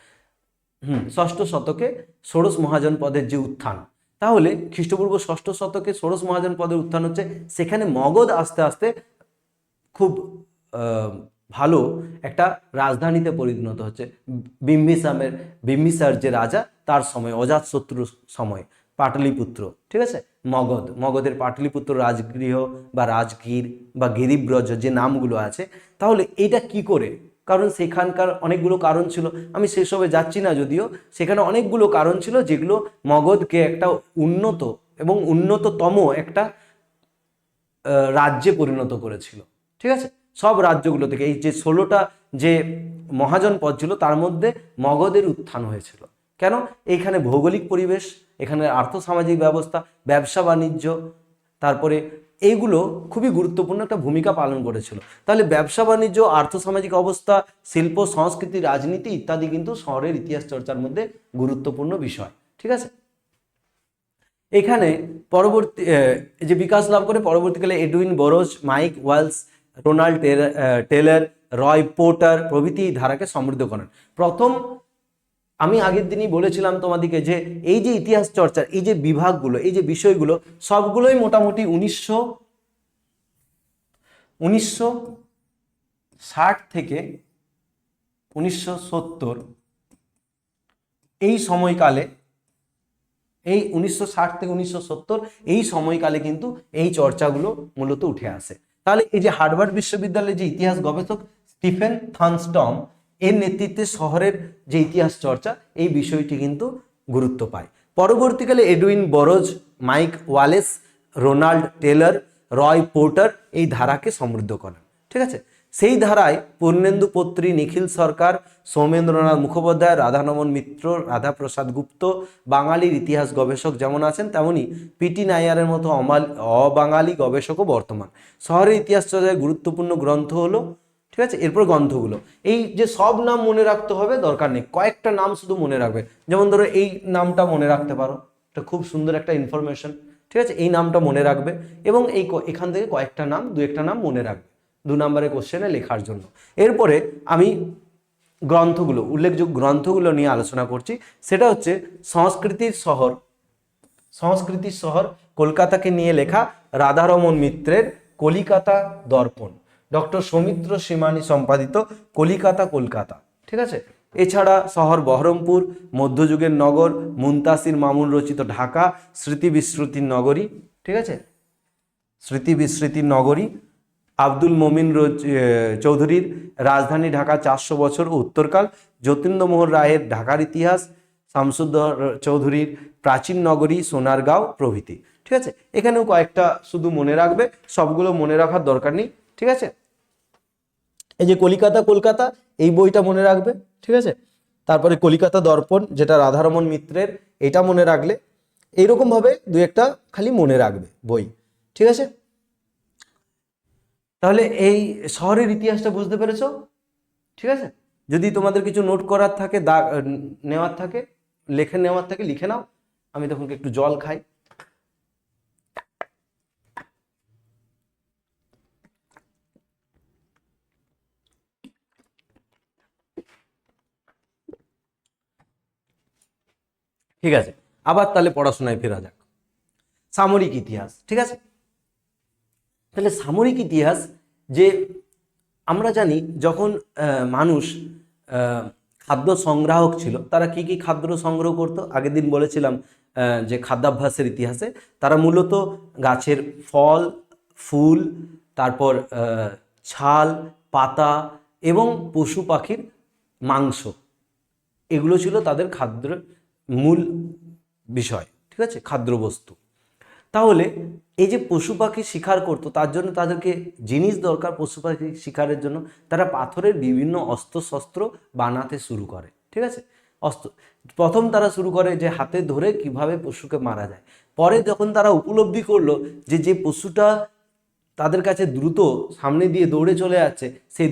ষষ্ঠ শতকে ষোড়শ মহাজন পদের যে উত্থান, তাহলে খ্রিস্টপূর্ব ষষ্ঠ শতকে ষোড়শ মহাজন পদের উত্থান হচ্ছে, সেখানে মগধ আস্তে আস্তে খুব ভালো একটা রাজধানীতে পরিণত হচ্ছে। বিম্বিসার যে রাজা, তার সময়, অজাতশত্রুর সময়, পাটলিপুত্র, ঠিক আছে, মগধের পাটলিপুত্র রাজগৃহ বা রাজগীর বা গিরিব্রজ যে নামগুলো আছে, তাহলে এটা কি করে? কারণ সেখানকার অনেকগুলো কারণ ছিল, আমি সেসবে যাচ্ছি না, যদিও সেখানে অনেকগুলো কারণ ছিল যেগুলো মগধকে একটা উন্নত এবং উন্নততম একটা রাজ্যে পরিণত করেছিল, ঠিক আছে। সব রাজ্যগুলো থেকে এই যে 16টা যে মহাজন পদ ছিল, তার মধ্যে মগধের উত্থান হয়েছিল। কেন? এইখানে ভৌগোলিক পরিবেশ, এখানে আর্থসামাজিক ব্যবস্থা, ব্যবসা বাণিজ্য, তারপরে এইগুলো খুবই গুরুত্বপূর্ণ একটা ভূমিকা পালন করেছিল। তাহলে ব্যবসা বাণিজ্য, আর্থসামাজিক অবস্থা, শিল্প সংস্কৃতি, রাজনীতি ইত্যাদি কিন্তু শহরের ইতিহাস চর্চার মধ্যে গুরুত্বপূর্ণ বিষয়, ঠিক আছে। এখানে পরবর্তী যে বিকাশ লাভ করে, পরবর্তীকালে Edwin Burrows, Mike Walls, Ronald Taylor, Roy Porter প্রভৃতি এই ধারাকে সমৃদ্ধ করেন। প্রথম, আমি আগের দিনই বলেছিলাম তোমাদেরকে যে এই যে ইতিহাস চর্চার এই যে বিভাগগুলো, এই যে বিষয়গুলো সবগুলোই মোটামুটি 1960 থেকে 1970 এই সময়কালে, এই 1960 থেকে 1970 এই সময়কালে কিন্তু এই চর্চাগুলো মূলত উঠে আসে। তাহলে এই যে হার্ভার্ড বিশ্ববিদ্যালয়ের যে ইতিহাস গবেষক স্টিফেন থার্নস্টন এর নেতৃত্বে শহরের যে ইতিহাস চর্চা, এই বিষয়টি কিন্তু গুরুত্ব পায়। পরবর্তীকালে Edwin Burrows, Mike Wallace, Ronald Taylor, Roy Porter এই ধারাকে সমৃদ্ধ করেন, ঠিক আছে। সেই ধারায় পূর্ণেন্দু পত্রী, নিখিল সরকার, সৌমেন্দ্রনাথ মুখোপাধ্যায়, রাধানমন মিত্র, রাধাপ্রসাদ গুপ্ত বাঙালির ইতিহাস গবেষক যেমন আছেন, তেমনি পিটি নায়ারের মতো অবাঙালি গবেষকও বর্তমান। শহরের ইতিহাস চর্চায় গুরুত্বপূর্ণ গ্রন্থ হলো, ঠিক আছে। এরপর গ্রন্থগুলো, এই যে সব নাম মনে রাখতে হবে দরকার নেই, কয়েকটা নাম শুধু মনে রাখবে। যেমন ধরো এই নামটা মনে রাখতে পারো, এটা খুব সুন্দর একটা ইনফরমেশন, ঠিক আছে, এই নামটা মনে রাখবে এবং এখান থেকে কয়েকটা নাম, দু একটা নাম মনে রাখবে 2 নম্বরের কোশ্চেনে লেখার জন্য। এরপরে আমি গ্রন্থগুলো, উল্লেখযোগ্য গ্রন্থগুলো নিয়ে আলোচনা করছি। সেটা হচ্ছে সংস্কৃতির শহর কলকাতাকে নিয়ে লেখা রাধারমণ মিত্রের কলিকাতা দর্পণ, ডক্টর সৌমিত্র শ্রীমানি সম্পাদিত কলিকাতা কলকাতা, ঠিক আছে। এছাড়া শহর বহরমপুর, মধ্যযুগের নগর, মুনতাসির মামুন রচিত ঢাকা, স্মৃতি বিস্মৃতির নগরী, ঠিক আছে, স্মৃতি বিস্মৃতির নগরী, আব্দুল মমিন চৌধুরীর রাজধানী ঢাকা 400 বছর ও উত্তরকাল, যতীন্দ্রমোহন রায়ের ঢাকার ইতিহাস, শামসুদ্দৌলা চৌধুরীর প্রাচীন নগরী সোনারগাঁও প্রভৃতি, ঠিক আছে। এখানেও কয়েকটা শুধু মনে রাখবে, সবগুলো মনে রাখার দরকার নেই, ঠিক আছে। এই যে কলিকাতা কলকাতা, এই বইটা মনে রাখবে, ঠিক আছে। তারপরে কলিকাতা দর্পণ, যেটা রাধারমণ মিত্রের, এটা মনে রাখলে এইরকম ভাবে দু একটা খালি মনে রাখবে বই, ঠিক আছে। তাহলে এই শহরের ইতিহাসটা বুঝতে পেরেছো, ঠিক আছে। যদি তোমাদের কিছু নোট করার থাকে, নেওয়ার থাকে, নেওয়ার থাকে লিখে নাও। আমি তখন একটু জল খাই। ঠিক আছে, আবার তাহলে পড়াশোনায় ফেরা যাক। সামরিক ইতিহাস, ঠিক আছে। তাহলে সামরিক ইতিহাস, যে আমরা জানি যখন মানুষ খাদ্য সংগ্রাহক ছিল, তারা কি কি খাদ্য সংগ্রহ করত, আগের দিন বলেছিলাম যে খাদ্যাভ্যাসের ইতিহাসে তারা মূলত গাছের ফল, ফুল, তারপর ছাল, পাতা এবং পশু পাখির মাংস, এগুলো ছিল তাদের খাদ্যের মূল বিষয়, ঠিক আছে, খাদ্যবস্তু। তাহলে এই যে পশু পাখি শিকার করতো, তার জন্য তাদেরকে জিনিস দরকার। পশু পাখি শিকারের জন্য তারা পাথরের বিভিন্ন অস্ত্র শস্ত্র বানাতে শুরু করে, ঠিক আছে। প্রথম তারা শুরু করে যে হাতে ধরে কিভাবে পশুকে মারা যায়। পরে যখন তারা উপলব্ধি করলো যে যে পশুটা তাদের কাছে দ্রুত সামনে দিয়ে দৌড়ে চলে যাচ্ছে, সেই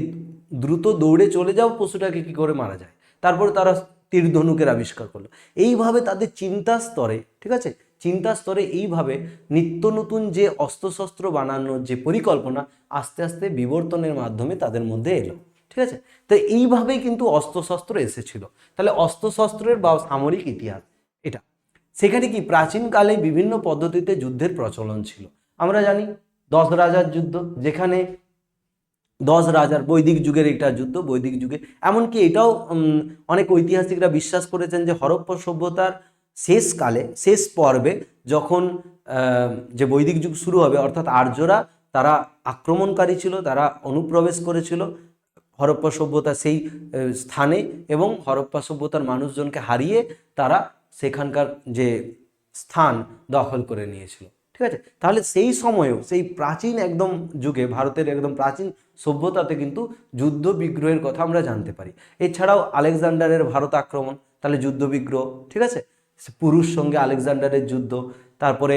দ্রুত দৌড়ে চলে যাওয়া পশুটাকে কি করে মারা যায়, তারপরে তারা তীর ধনুকের আবিষ্কার করলো। এইভাবে তাদের চিন্তা স্তরে, ঠিক আছে, চিন্তা স্তরে এইভাবে নিত্য নতুন যে অস্ত্রশস্ত্র বানানোর যে পরিকল্পনা আস্তে আস্তে বিবর্তনের মাধ্যমে তাদের মধ্যে এলো, ঠিক আছে। তো এইভাবেই কিন্তু অস্ত্রশস্ত্র এসেছিল। তাহলে অস্ত্রশস্ত্রের বা সামরিক ইতিহাস এটা, সেখানে কি প্রাচীনকালে বিভিন্ন পদ্ধতিতে যুদ্ধের প্রচলন ছিল। আমরা জানি 10 রাজার যুদ্ধ, যেখানে 10 রাজার, বৈদিক যুগের এটা যুদ্ধ, বৈদিক যুগে। এমনকি এটাও অনেক ঐতিহাসিকরা বিশ্বাস করেছেন যে হরপ্পা সভ্যতার শেষকালে, শেষ পর্বে যখন যে বৈদিক যুগ শুরু হবে, অর্থাৎ আর্যরা তারা আক্রমণকারী ছিল, তারা অনুপ্রবেশ করেছিল হরপ্পা সভ্যতা সেই স্থানে, এবং হরপ্পা সভ্যতার মানুষজনকে হারিয়ে তারা সেখানকার যে স্থান দখল করে নিয়েছিল, ঠিক আছে। তাহলে সেই সময়েও, সেই প্রাচীন একদম যুগে, ভারতের একদম প্রাচীন সভ্যতাতে কিন্তু যুদ্ধ বিগ্রহের কথা আমরা জানতে পারি। এছাড়াও আলেকজান্ডারের ভারত আক্রমণ, তাহলে যুদ্ধ বিগ্রহ, ঠিক আছে। পুরুষ সঙ্গে আলেকজান্ডারের যুদ্ধ, তারপরে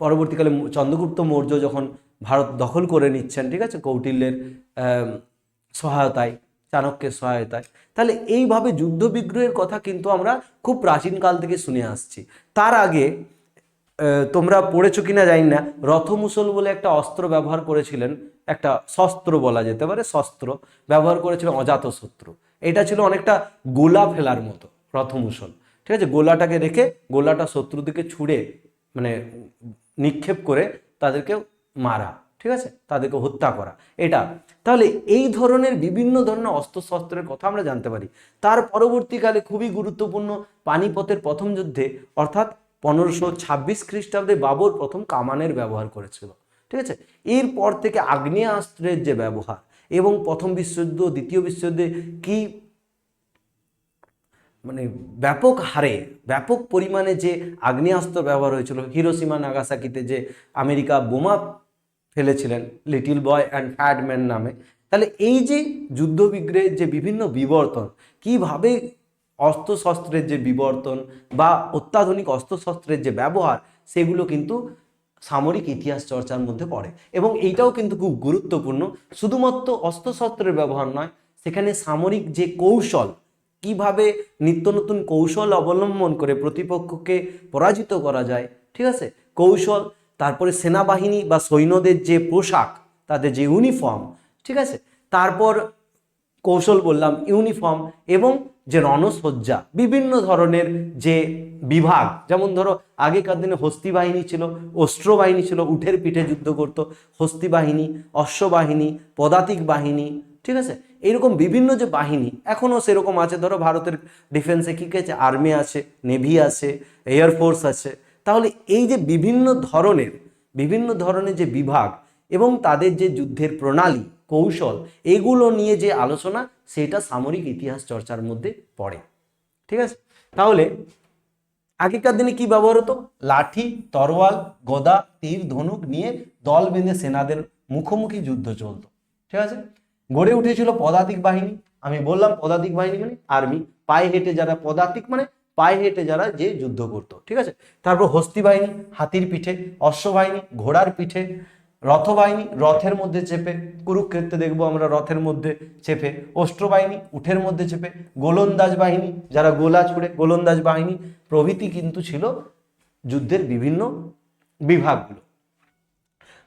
পরবর্তীকালে চন্দ্রগুপ্ত মৌর্য যখন ভারত দখল করে নিচ্ছেন, ঠিক আছে, কৌটিল্যের সহায়তায়, চাণক্যের সহায়তায়। তাহলে এইভাবে যুদ্ধ বিগ্রহের কথা কিন্তু আমরা খুব প্রাচীনকাল থেকে শুনে আসছি। তার আগে তোমরা পড়েছো কিনা জানি না, রথমুসল বলে একটা অস্ত্র ব্যবহার করেছিলেন, একটা শস্ত্র বলা যেতে পারে, শস্ত্র ব্যবহার করেছিলেন অজাতশত্রু। এটা ছিল অনেকটা গোলা ফেলার মতো রথমুসল, ঠিক আছে। গোলাটাকে রেখে গোলাটা শত্রুর দিকে ছুঁড়ে, মানে নিক্ষেপ করে তাদেরকে মারা, ঠিক আছে, তাদেরকে হত্যা করা, এটা। তাহলে এই ধরনের বিভিন্ন ধরনের অস্ত্রশস্ত্রের কথা আমরা জানতে পারি। তার পরবর্তীকালে খুবই গুরুত্বপূর্ণ পানিপথের প্রথম যুদ্ধে, অর্থাৎ 1526 খ্রিস্টাব্দে বাবর প্রথম কামানের ব্যবহার করেছিল, ঠিক আছে। এরপর থেকে আগ্নেয়াস্ত্রের যে ব্যবহার, এবং প্রথম বিশ্বযুদ্ধ, দ্বিতীয় বিশ্বযুদ্ধে কি মানে ব্যাপক হারে, ব্যাপক পরিমাণে যে আগ্নেয়াস্ত্র ব্যবহার হয়েছিল, হিরোশিমা নাগাসাকিতে যে আমেরিকা বোমা ফেলেছিলেন little boy and fat man নামে। তাহলে এই যে যুদ্ধ বিগ্রহের যে বিভিন্ন বিবর্তন, কিভাবে অস্ত্রশস্ত্রের যে বিবর্তন বা অত্যাধুনিক অস্ত্রশস্ত্রের যে ব্যবহার, সেগুলো কিন্তু সামরিক ইতিহাস চর্চার মধ্যে পড়ে। এবং এইটাও কিন্তু খুব গুরুত্বপূর্ণ, শুধুমাত্র অস্ত্রশস্ত্রের ব্যবহার নয়, সেখানে সামরিক যে কৌশল, কিভাবে নিত্য নতুন কৌশল অবলম্বন করে প্রতিপক্ষকে পরাজিত করা যায়, ঠিক আছে, কৌশল। তারপরে সেনাবাহিনী বা সৈন্যদের যে পোশাক, তাদের যে ইউনিফর্ম, ঠিক আছে। তারপর কৌশল বললাম, ইউনিফর্ম এবং যে রণসজ্জা, বিভিন্ন ধরনের যে বিভাগ, যেমন ধরো আগেকার দিনে হস্তি বাহিনী ছিল, অস্ত্র বাহিনী ছিল, উটের পিঠে যুদ্ধ করত, হস্তি বাহিনী, অশ্ববাহিনী, পদাতিক বাহিনী, ঠিক আছে। এইরকম বিভিন্ন যে বাহিনী এখনও সেরকম আছে। ধরো ভারতের ডিফেন্সে কী কী আছে, আর্মি আছে, নেভি আছে, এয়ারফোর্স আছে। তাহলে এই যে বিভিন্ন ধরনের যে বিভাগ এবং তাদের যে যুদ্ধের প্রণালী, কৌশল, এগুলো নিয়ে যে আলোচনা, সেটা সামরিক ইতিহাস চর্চার মধ্যে পড়ে, ঠিক আছে। তাহলে আগেকার দিনে কি ব্যবহার হতো? লাঠি, তরোয়াল, গদা, তীর, ধনুক নিয়ে দল বেঁধে সেনাদের মুখোমুখি যুদ্ধ চলতো, ঠিক আছে। গড়ে উঠেছিল পদাতিক বাহিনী। আমি বললাম পদাতিক বাহিনী মানে আর্মি, পায়ে হেঁটে যারা, পদাতিক মানে পায়ে হেঁটে যারা যে যুদ্ধ করতো, ঠিক আছে। তারপর হস্তি বাহিনী হাতির পিঠে, অশ্ববাহিনী ঘোড়ার পিঠে, রথবাহিনী রথের মধ্যে চেপে, কুরুক্ষেত্রে দেখবো আমরা রথের মধ্যে চেপে, অস্ত্রবাহিনী উঠের মধ্যে চেপে, গোলন্দাজ বাহিনী যারা গোলা ছুড়ে, গোলন্দাজ বাহিনী প্রভৃতি কিন্তু ছিল যুদ্ধের বিভিন্ন বিভাগগুলো।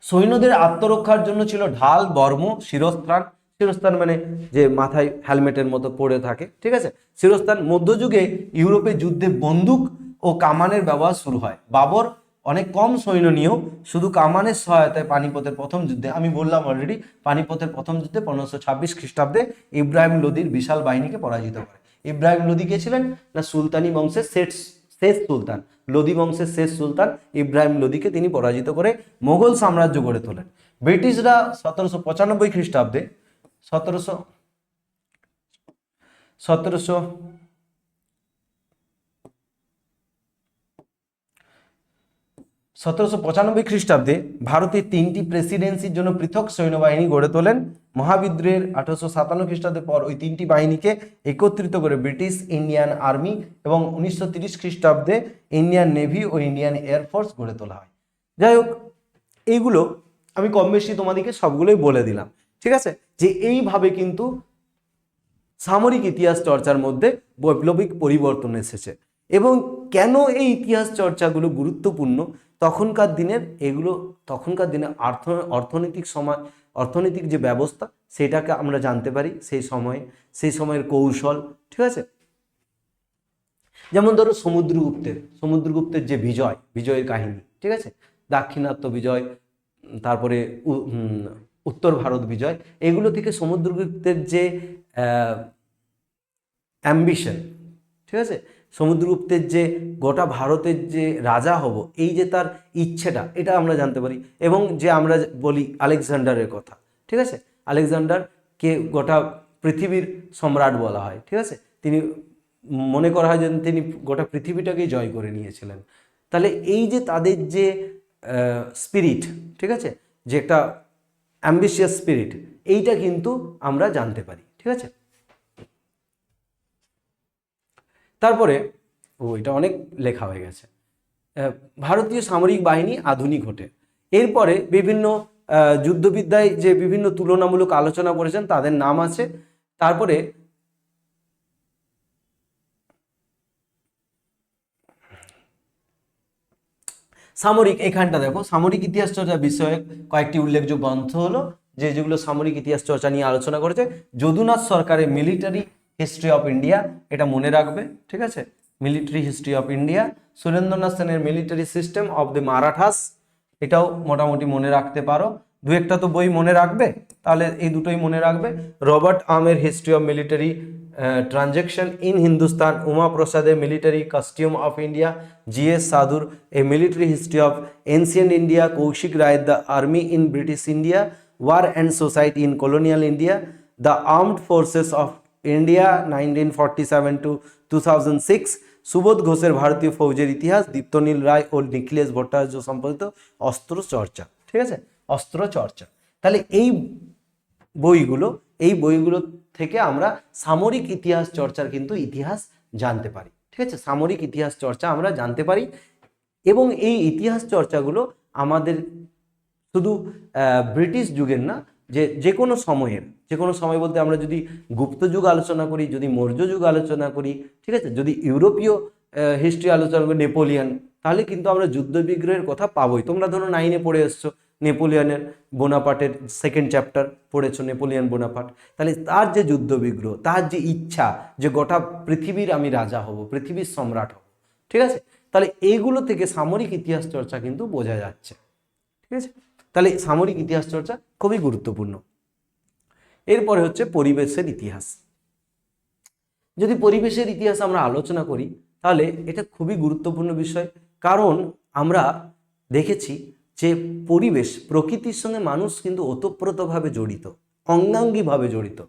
সৈন্যদের আত্মরক্ষার জন্য ছিল ঢাল, বর্ম, শিরস্ত্রাণ। শিরস্ত্রাণ মানে যে মাথায় হেলমেটের মতো পড়ে থাকে, ঠিক আছে, শিরস্ত্রাণ। মধ্যযুগে ইউরোপে যুদ্ধে বন্দুক ও কামানের ব্যবহার শুরু হয়। বাবর অনেক কম সৈন্য নিয়েও শুধু কামানের সহায়তায় পানিপথের প্রথম যুদ্ধে, আমি বললাম অলরেডি, পানিপথের প্রথম যুদ্ধে 1526 খ্রিস্টাব্দে ইব্রাহিম লোদির বিশাল বাহিনীকে পরাজিত করে। ইব্রাহিম লোদি কে ছিলেন না সুলতানি বংশের শেষ সুলতান, লোদি বংশের শেষ সুলতান ইব্রাহিম লোদিকে তিনি পরাজিত করে মোগল সাম্রাজ্য গড়ে তোলেন। ব্রিটিশরা 1795 খ্রিস্টাব্দে 1795 খ্রিস্টাব্দে ভারতের 3টি প্রেসিডেন্সির জন্য পৃথক সৈন্যবাহিনী গড়ে তোলেন। মহাবিদ্রোহের 1857 খ্রিস্টাব্দের পর ওই 3টি বাহিনীকে একত্রিত করে ব্রিটিশ ইন্ডিয়ান আর্মি এবং 1930 খ্রিস্টাব্দে ইন্ডিয়ান নেভি ও ইন্ডিয়ান এয়ারফোর্স গড়ে তোলা হয়। যাই হোক, এইগুলো আমি কম বেশি তোমাদেরকে সবগুলোই বলে দিলাম, ঠিক আছে, যে এইভাবে কিন্তু সামরিক ইতিহাস চর্চার মধ্যে বৈপ্লবিক পরিবর্তন এসেছে। এবং কেন এই ইতিহাস চর্চাগুলো গুরুত্বপূর্ণ, তখনকার দিনে অর্থনৈতিক যে ব্যবস্থা, সেটাকে আমরা জানতে পারি সেই সময়ের কৌশল, ঠিক আছে। যেমন ধরো সমুদ্রগুপ্তের যে বিজয়ের কাহিনী, ঠিক আছে, দাক্ষিণাত্য বিজয়, তারপরে উত্তর ভারত বিজয়, এগুলো থেকে সমুদ্রগুপ্তের যে অ্যাম্বিশন, ঠিক আছে, সমুদ্রগুপ্তের যে গোটা ভারতের যে রাজা হব, এই যে তার ইচ্ছেটা, এটা আমরা জানতে পারি। এবং যে আমরা বলি আলেকজান্ডারের কথা, ঠিক আছে, আলেকজান্ডারকে গোটা পৃথিবীর সম্রাট বলা হয়, ঠিক আছে। তিনি মনে করা হয় যে তিনি গোটা পৃথিবীটাকেই জয় করে নিয়েছিলেন। তাহলে এই যে তাদের যে স্পিরিট, ঠিক আছে, যে একটা অ্যাম্বিশিয়াস স্পিরিট, এইটা কিন্তু আমরা জানতে পারি, ঠিক আছে। তারপরে এটা অনেক লেখা হয়ে গেছে। ভারতীয় সামরিক বাহিনী আধুনিক ঘটে। এরপরে বিভিন্ন যুদ্ধবিদ্যায় যে বিভিন্ন তুলনামূলক আলোচনা করেছেন তাদের নাম আছে। তারপরে এখানটা দেখো, সামরিক ইতিহাস চর্চা বিষয়ে কয়েকটি উল্লেখযোগ্য গ্রন্থ হলো যেগুলো সামরিক ইতিহাস চর্চা নিয়ে আলোচনা করেছে। যদুনাথ সরকারের মিলিটারি হিস্ট্রি অফ ইন্ডিয়া, এটা মনে রাখবে, ঠিক আছে, military history of India. Surendranath সেনের military system of the Marathas, এটাও মোটামুটি মনে রাখতে পারো। দু একটা তো বই মনে রাখবে, তাহলে এই দুটোই মনে রাখবে। রবার্ট আমের history of military transaction in Hindustan, Uma প্রসাদের military costume of India, GS সাধুর a military history of ancient India, কৌশিক রায়ের the army in British India, war and society in colonial India, the armed forces of India 1947 to 2006, Subodh ঘোষের ভারতীয় ফৌজের ইতিহাস, দীপ্তনীল রায় ও নিখিলেশ ভট্টাচার্য সম্পাদিত অস্ত্র চর্চা, ঠিক আছে, অস্ত্র চর্চা। তাহলে এই বইগুলো থেকে আমরা সামরিক ইতিহাস চর্চার কিন্তু ইতিহাস জানতে পারি, ঠিক আছে, সামরিক ইতিহাস চর্চা আমরা জানতে পারি। এবং এই ইতিহাস চর্চাগুলো আমাদের শুধু ব্রিটিশ যুগের না, যে কোনো সময় বলতে আমরা যদি গুপ্ত যুগ আলোচনা করি, যদি মৌর্য যুগ আলোচনা করি, ঠিক আছে, যদি ইউরোপীয় হিস্ট্রি আলোচনা করি, নেপোলিয়ান, তাহলে কিন্তু আমরা যুদ্ধ বিগ্রহের কথা পাবোই। তোমরা ধরো 9-এ পড়ে এসছো নেপোলিয়নের বোনাপার্টের সেকেন্ড চ্যাপ্টার পড়েছো, নেপোলিয়ন বোনাপার্ট। তাহলে তার যে যুদ্ধ বিগ্রহ, তার যে ইচ্ছা যে গোটা পৃথিবীর আমি রাজা হব, পৃথিবীর সম্রাট হব, ঠিক আছে। তাহলে এইগুলো থেকে সামরিক ইতিহাস চর্চা কিন্তু বোঝা যাচ্ছে, ঠিক আছে। তাহলে সামরিক ইতিহাস চর্চা খুবই গুরুত্বপূর্ণ। এরপরে হচ্ছে পরিবেশের ইতিহাস। যদি পরিবেশের ইতিহাস আমরা আলোচনা করি তাহলে এটা খুবই গুরুত্বপূর্ণ বিষয়, কারণ আমরা দেখেছি যে পরিবেশ, প্রকৃতির সঙ্গে মানুষ কিন্তু ওতপ্রোতভাবে জড়িত, অঙ্গাঙ্গিভাবে জড়িত।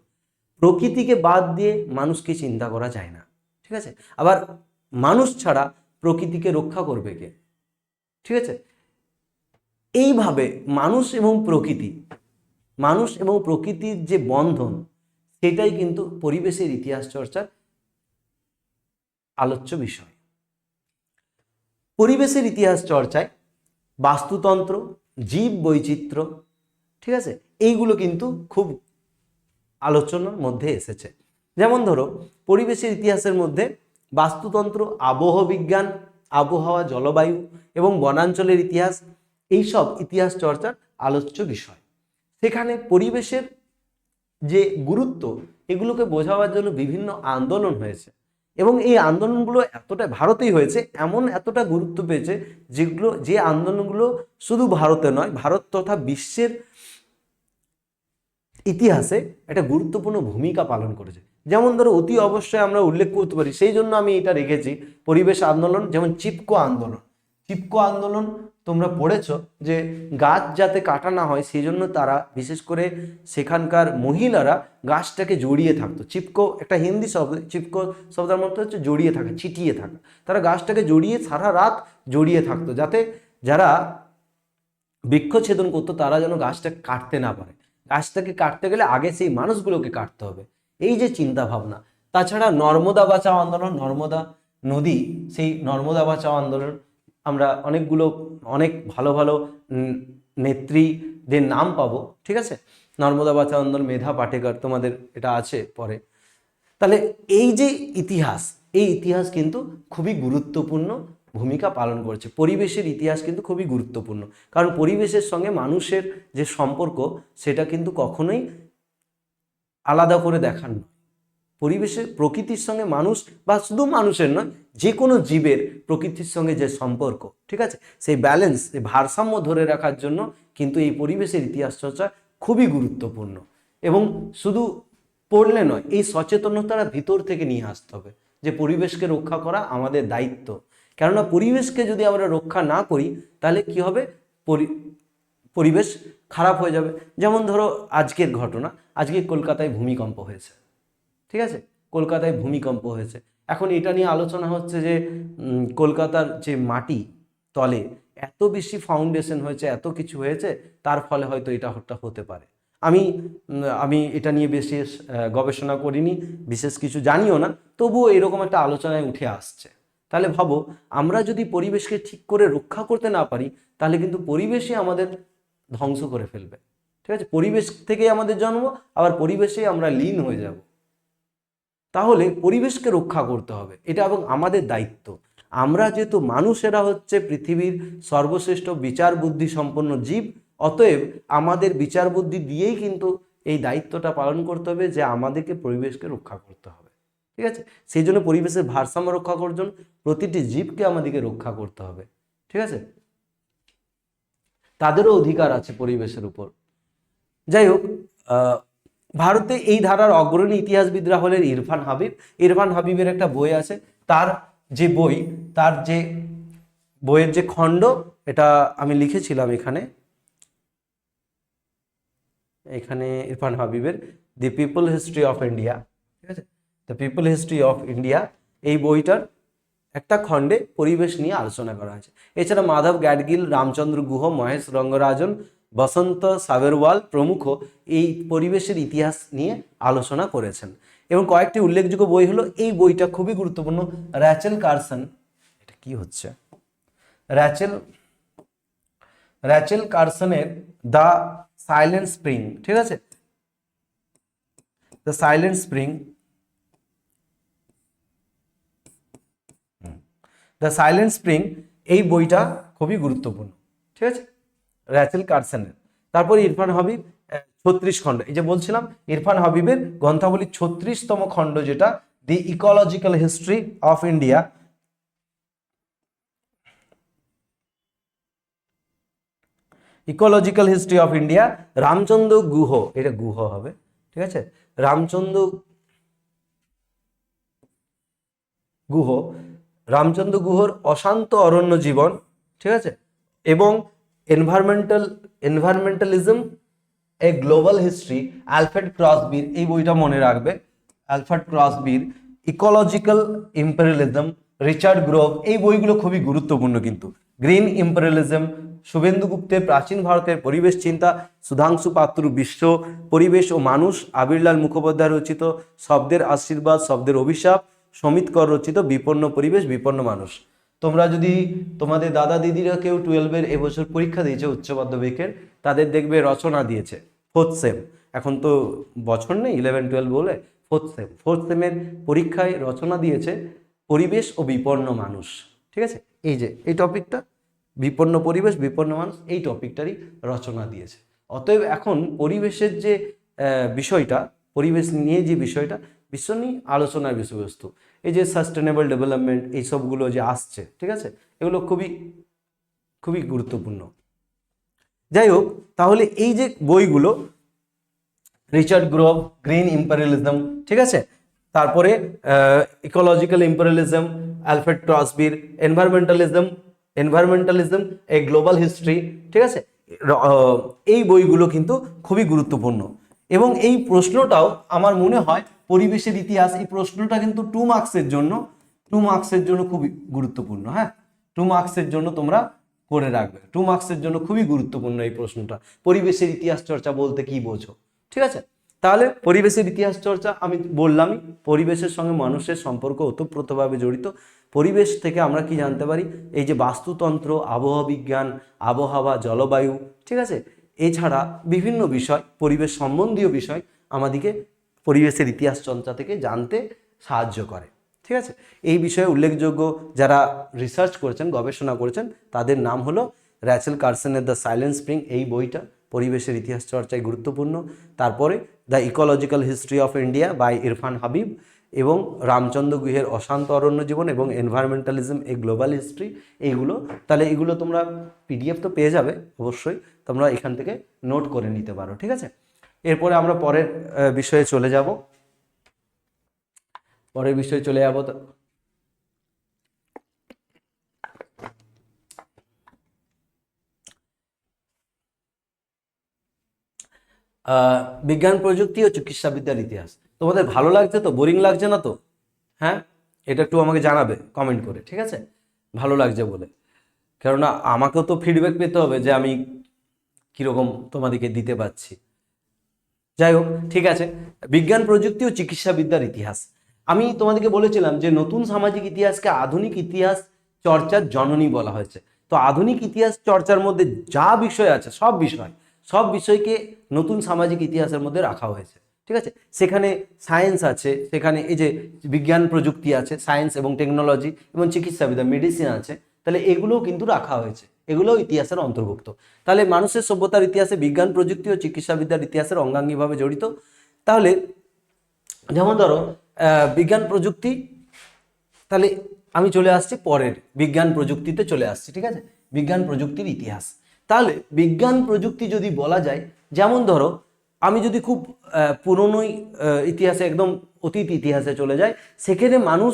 প্রকৃতিকে বাদ দিয়ে মানুষকে চিন্তা করা যায় না, ঠিক আছে। আবার মানুষ ছাড়া প্রকৃতিকে রক্ষা করবে কে, ঠিক আছে। এইভাবে মানুষ এবং প্রকৃতির যে বন্ধন, সেটাই কিন্তু পরিবেশের ইতিহাস চর্চার আলোচ্য বিষয়। পরিবেশের ইতিহাস চর্চায় বাস্তুতন্ত্র, জীব বৈচিত্র্য, ঠিক আছে, এইগুলো কিন্তু খুব আলোচনার মধ্যে এসেছে। যেমন ধরো পরিবেশের ইতিহাসের মধ্যে বাস্তুতন্ত্র, আবহবিজ্ঞান, আবহাওয়া, জলবায়ু এবং বনাঞ্চলের ইতিহাস, এইসব ইতিহাস চর্চার আলোচ্য বিষয়। সেখানে পরিবেশের যে গুরুত্ব, এগুলোকে বোঝাবার জন্য বিভিন্ন আন্দোলন হয়েছে, এবং এই আন্দোলনগুলো এতটা ভারতেই হয়েছে, এতটা গুরুত্ব পেয়েছে যে আন্দোলনগুলো শুধু ভারতে নয়, ভারত তথা বিশ্বের ইতিহাসে একটা গুরুত্বপূর্ণ ভূমিকা পালন করেছে। যেমন ধরো অতি অবশ্যই আমরা উল্লেখ করতে পারি, সেই জন্য আমি এটা রেখেছি, পরিবেশ আন্দোলন। যেমন চিপকো আন্দোলন তোমরা পড়েছো যে গাছ যাতে কাটা না হয় সেই জন্য তারা, বিশেষ করে সেখানকার মহিলারা গাছটাকে জড়িয়ে থাকতো। চিপকো একটা হিন্দি শব্দ, চিপকো শব্দের মধ্যে হচ্ছে জড়িয়ে থাকা, ছিটিয়ে থাকা। তারা গাছটাকে জড়িয়ে সারা রাত জড়িয়ে থাকতো, যাতে যারা বৃক্ষছেদন করতো তারা যেন গাছটা কাটতে না পারে। গাছটাকে কাটতে গেলে আগে সেই মানুষগুলোকে কাটতে হবে, এই যে চিন্তা ভাবনা। তাছাড়া নর্মদা বাঁচাও আন্দোলন, নর্মদা নদী, সেই নর্মদা বাঁচাও আন্দোলন আমরা অনেক ভালো ভালো নেত্রীদের নাম পাবো, ঠিক আছে। নর্মদা বাঁচাও আন্দোলন, মেধা পাটেকর, তোমাদের এটা আছে পরে। তাহলে এই যে ইতিহাস, এই ইতিহাস কিন্তু খুবই গুরুত্বপূর্ণ ভূমিকা পালন করেছে। পরিবেশের ইতিহাস কিন্তু খুবই গুরুত্বপূর্ণ, কারণ পরিবেশের সঙ্গে মানুষের যে সম্পর্ক, সেটা কিন্তু কখনোই আলাদা করে দেখার নয়। পরিবেশের, প্রকৃতির সঙ্গে মানুষ, বা শুধু মানুষের নয়, যে কোনো জীবের প্রকৃতির সঙ্গে যে সম্পর্ক, ঠিক আছে, সেই ব্যালেন্স, সেই ভারসাম্য ধরে রাখার জন্য কিন্তু এই পরিবেশের ইতিহাস চর্চা খুবই গুরুত্বপূর্ণ। এবং শুধু পড়লে নয়, এই সচেতনতাটা ভিতর থেকে নিয়ে আসতে হবে যে পরিবেশকে রক্ষা করা আমাদের দায়িত্ব। কেননা পরিবেশকে যদি আমরা রক্ষা না করি তাহলে কি হবে, পরিবেশ খারাপ হয়ে যাবে। যেমন ধরো আজকের ঘটনা, আজকে কলকাতায় ভূমিকম্প হয়েছে, ঠিক আছে, কলকাতায় ভূমিকম্প হয়েছে। এখন এটা নিয়ে আলোচনা হচ্ছে যে কলকাতার যে মাটি তলে এত বেশি ফাউন্ডেশন হয়েছে, এত কিছু হয়েছে, তার ফলে হয়তো এটা হতে পারে। আমি এটা নিয়ে বিশেষ গবেষণা করিনি, বিশেষ কিছু জানিও না, তবুও এরকম একটা আলোচনায় উঠে আসছে। তাহলে ভাবো, আমরা যদি পরিবেশকে ঠিক করে রক্ষা করতে না পারি, তাহলে কিন্তু পরিবেশই আমাদের ধ্বংস করে ফেলবে, ঠিক আছে। পরিবেশ থেকেই আমাদের জন্ম, আবার পরিবেশেই আমরা লীন হয়ে যাব। তাহলে পরিবেশকে রক্ষা করতে হবে, এটা এবং আমাদের দায়িত্ব। আমরা যেহেতু মানুষেরা হচ্ছে পৃথিবীর সর্বশ্রেষ্ঠ বিচার বুদ্ধি সম্পন্ন জীব, অতএব আমাদের বিচার বুদ্ধি দিয়েই কিন্তু এই দায়িত্বটা পালন করতে হবে যে আমাদেরকে পরিবেশকে রক্ষা করতে হবে, ঠিক আছে। সেই জন্য পরিবেশের ভারসাম্য রক্ষা করার জন্য প্রতিটি জীবকে আমাদেরকে রক্ষা করতে হবে, ঠিক আছে। তাদেরও অধিকার আছে পরিবেশের উপর। যাই হোক, ভারতে এই ধারার অগ্রণী ইতিহাসবিদরা হলেন ইরফান হাবিবের একটা বই আছে, তার যে বইয়ের যে খণ্ড, এটা আমি লিখেছিলাম এখানে ইরফান হাবিবের the people history of India, ঠিক আছে, the people history of India, এই বইটার একটা খণ্ডে পরিবেশ নিয়ে আলোচনা করা হয়েছে। এছাড়া মাধব গ্যাডগিল, রামচন্দ্র গুহ, মহেশ রঙ্গরাজন, বসন্ত সাবেরওয়াল প্রমুখ এই পরিবেশের ইতিহাস নিয়ে আলোচনা করেছেন। এবং কয়েকটি উল্লেখযোগ্য বই হলো, এই বইটা খুবই গুরুত্বপূর্ণ, র্যাচেল কারসন, এটা কি হচ্ছে, র্যাচেল কারসনের দ্য সাইলেন্ট স্প্রিং, ঠিক আছে, the silent spring, the silent spring, এই বইটা খুবই গুরুত্বপূর্ণ, ঠিক আছে। র্যাচেল কার্সনের। তারপরে ইরফান হাবিব 36 খণ্ড, এই যে বলছিলাম ইরফান হাবিবের গ্রন্থাবলী 36তম খণ্ড যেটা the ecological history of India, ecological history of India, Ramchandra Guha, এটা গুহ হবে, ঠিক আছে, রামচন্দ্র গুহ, রামচন্দ্র গুহর অশান্ত অরণ্য জীবন, ঠিক আছে, এবং environmentalism a global history, Alfred ক্রসবির, এই বইটা মনে রাখবে, অ্যালফ্রেড ক্রসবির ইকোলজিক্যাল ইম্পেরিয়ালিজম, রিচার্ড গ্রোভ, এই বইগুলো খুবই গুরুত্বপূর্ণ কিন্তু। গ্রিন ইম্পেরিয়ালিজম, শুভেন্দু গুপ্তের প্রাচীন ভারতের পরিবেশ চিন্তা, সুধাংশু পাত্র বিশ্ব পরিবেশ ও মানুষ, আবিরলাল মুখোপাধ্যায় রচিত শব্দের আশীর্বাদ শব্দের অভিশাপ, সমিত কর রচিত বিপন্ন পরিবেশ বিপন্ন মানুষ। তোমরা যদি তোমাদের দাদা দিদিরা কেউ 12-এর এবছর পরীক্ষা দিয়েছে উচ্চ মাধ্যমিকের, তাদের দেখবে রচনা দিয়েছে 4th সেম, এখন তো বছর নেই 11-12 বলে, 4th সেমের পরীক্ষায় রচনা দিয়েছে পরিবেশ ও বিপন্ন মানুষ, ঠিক আছে, এই যে এই টপিকটা বিপন্ন পরিবেশ বিপন্ন মানুষ, এই টপিকটারই রচনা দিয়েছে। অতএব এখন পরিবেশের যে বিষয়টা, পরিবেশ নিয়ে যে বিষয়টা বিশ্ব নিয়ে আলোচনার বিষয়বস্তু, এই যে সাস্টেনেবল ডেভেলপমেন্ট, এইসবগুলো যে আসছে, ঠিক আছে, এগুলো খুবই খুবই গুরুত্বপূর্ণ। যাই হোক, তাহলে এই যে বইগুলো, রিচার্ড গ্রোভ, গ্রিন ইম্পেরিয়ালিজম, ঠিক আছে, তারপরে ইকোলজিক্যাল ইম্পেরিয়ালিজম, অ্যালফ্রেড ক্রসবির এনভায়রনমেন্টালিজম এ গ্লোবাল হিস্ট্রি, ঠিক আছে, এই বইগুলো কিন্তু খুবই গুরুত্বপূর্ণ। এবং এই প্রশ্নটাও আমার মনে হয় পরিবেশের ইতিহাস, এই প্রশ্নটা কিন্তু 2 মার্কসের জন্য খুবই গুরুত্বপূর্ণ। হ্যাঁ, 2 মার্কসের জন্য তোমরা করে রাখবে, 2 মার্কসের জন্য খুবই গুরুত্বপূর্ণ এই প্রশ্নটা, পরিবেশের ইতিহাস চর্চা বলতে কি বোঝো, ঠিক আছে। তাহলে পরিবেশের ইতিহাস চর্চা আমি বললামই, পরিবেশের সঙ্গে মানুষের সম্পর্ক ওতপ্রোতভাবে জড়িত। পরিবেশ থেকে আমরা কি জানতে পারি, এই যে বাস্তুতন্ত্র, আবহাওয়া বিজ্ঞান, আবহাওয়া, জলবায়ু, ঠিক আছে, এছাড়া বিভিন্ন বিষয়, পরিবেশ সম্বন্ধীয় বিষয় আমাদেরকে পরিবেশের ইতিহাস চর্চা থেকে জানতে সাহায্য করে, ঠিক আছে। এই বিষয়ে উল্লেখযোগ্য যারা রিসার্চ করেছেন, গবেষণা করেছেন, তাদের নাম হলো র্যাচেল কার্সনের দ্য সাইলেন্ট স্প্রিং, এই বইটা পরিবেশের ইতিহাস চর্চায় গুরুত্বপূর্ণ। তারপরে the ecological history of India by Irfan Habib, এবং রামচন্দ্র গুহের অশান্ত অরণ্য জীবন, এবং এনভায়রনমেন্টালিজম এ গ্লোবাল হিস্ট্রি, এইগুলো। তাহলে এগুলো তোমরা পিডিএফ তো পেয়ে যাবে অবশ্যই, তোমরা এখান থেকে নোট করে নিতে পারো, ঠিক আছে। এরপরে আমরা পরের বিষয়ে চলে যাব, বিজ্ঞান প্রযুক্তি ও চিকিৎসাবিদ্যার ইতিহাস। তোমাদের ভালো লাগছে তো, বোরিং লাগছে না তো? হ্যাঁ, এটা একটু আমাকে জানাবে কমেন্ট করে, ঠিক আছে, ভালো লাগছে বলে, কেননা আমাকেও তো ফিডব্যাক পেতে হবে যে আমি কীরকম তোমাদেরকে দিতে পারছি। যাই হোক, ঠিক আছে, বিজ্ঞান প্রযুক্তি ও চিকিৎসাবিদ্যার ইতিহাস। আমি তোমাদেরকে বলেছিলাম যে নতুন সামাজিক ইতিহাসকে আধুনিক ইতিহাস চর্চার জননী বলা হয়েছে। তো আধুনিক ইতিহাস চর্চার মধ্যে যা বিষয় আছে, সব বিষয়কে নতুন সামাজিক ইতিহাসের মধ্যে রাখা হয়েছে, ঠিক আছে। সেখানে সায়েন্স আছে, সেখানে এই যে বিজ্ঞান প্রযুক্তি আছে, সায়েন্স এবং টেকনোলজি, এবং চিকিৎসাবিদ্যা, মেডিসিন আছে, তাহলে এগুলোও কিন্তু রাখা হয়েছে, এগুলোও ইতিহাসের অন্তর্ভুক্ত। তাহলে মানুষের সভ্যতার ইতিহাসে বিজ্ঞান প্রযুক্তি ও চিকিৎসাবিদ্যার ইতিহাসের অঙ্গাঙ্গিভাবে জড়িত। তাহলে যেমন ধরো বিজ্ঞান প্রযুক্তি, তাহলে আমি চলে আসছি পরের বিজ্ঞান প্রযুক্তিতে চলে আসছি, ঠিক আছে, বিজ্ঞান প্রযুক্তির ইতিহাস। তাহলে বিজ্ঞান প্রযুক্তি যদি বলা যায়, যেমন ধরো আমি যদি খুব পুরনোই ইতিহাসে, একদম অতীত ইতিহাসে চলে যাই, সেখানে মানুষ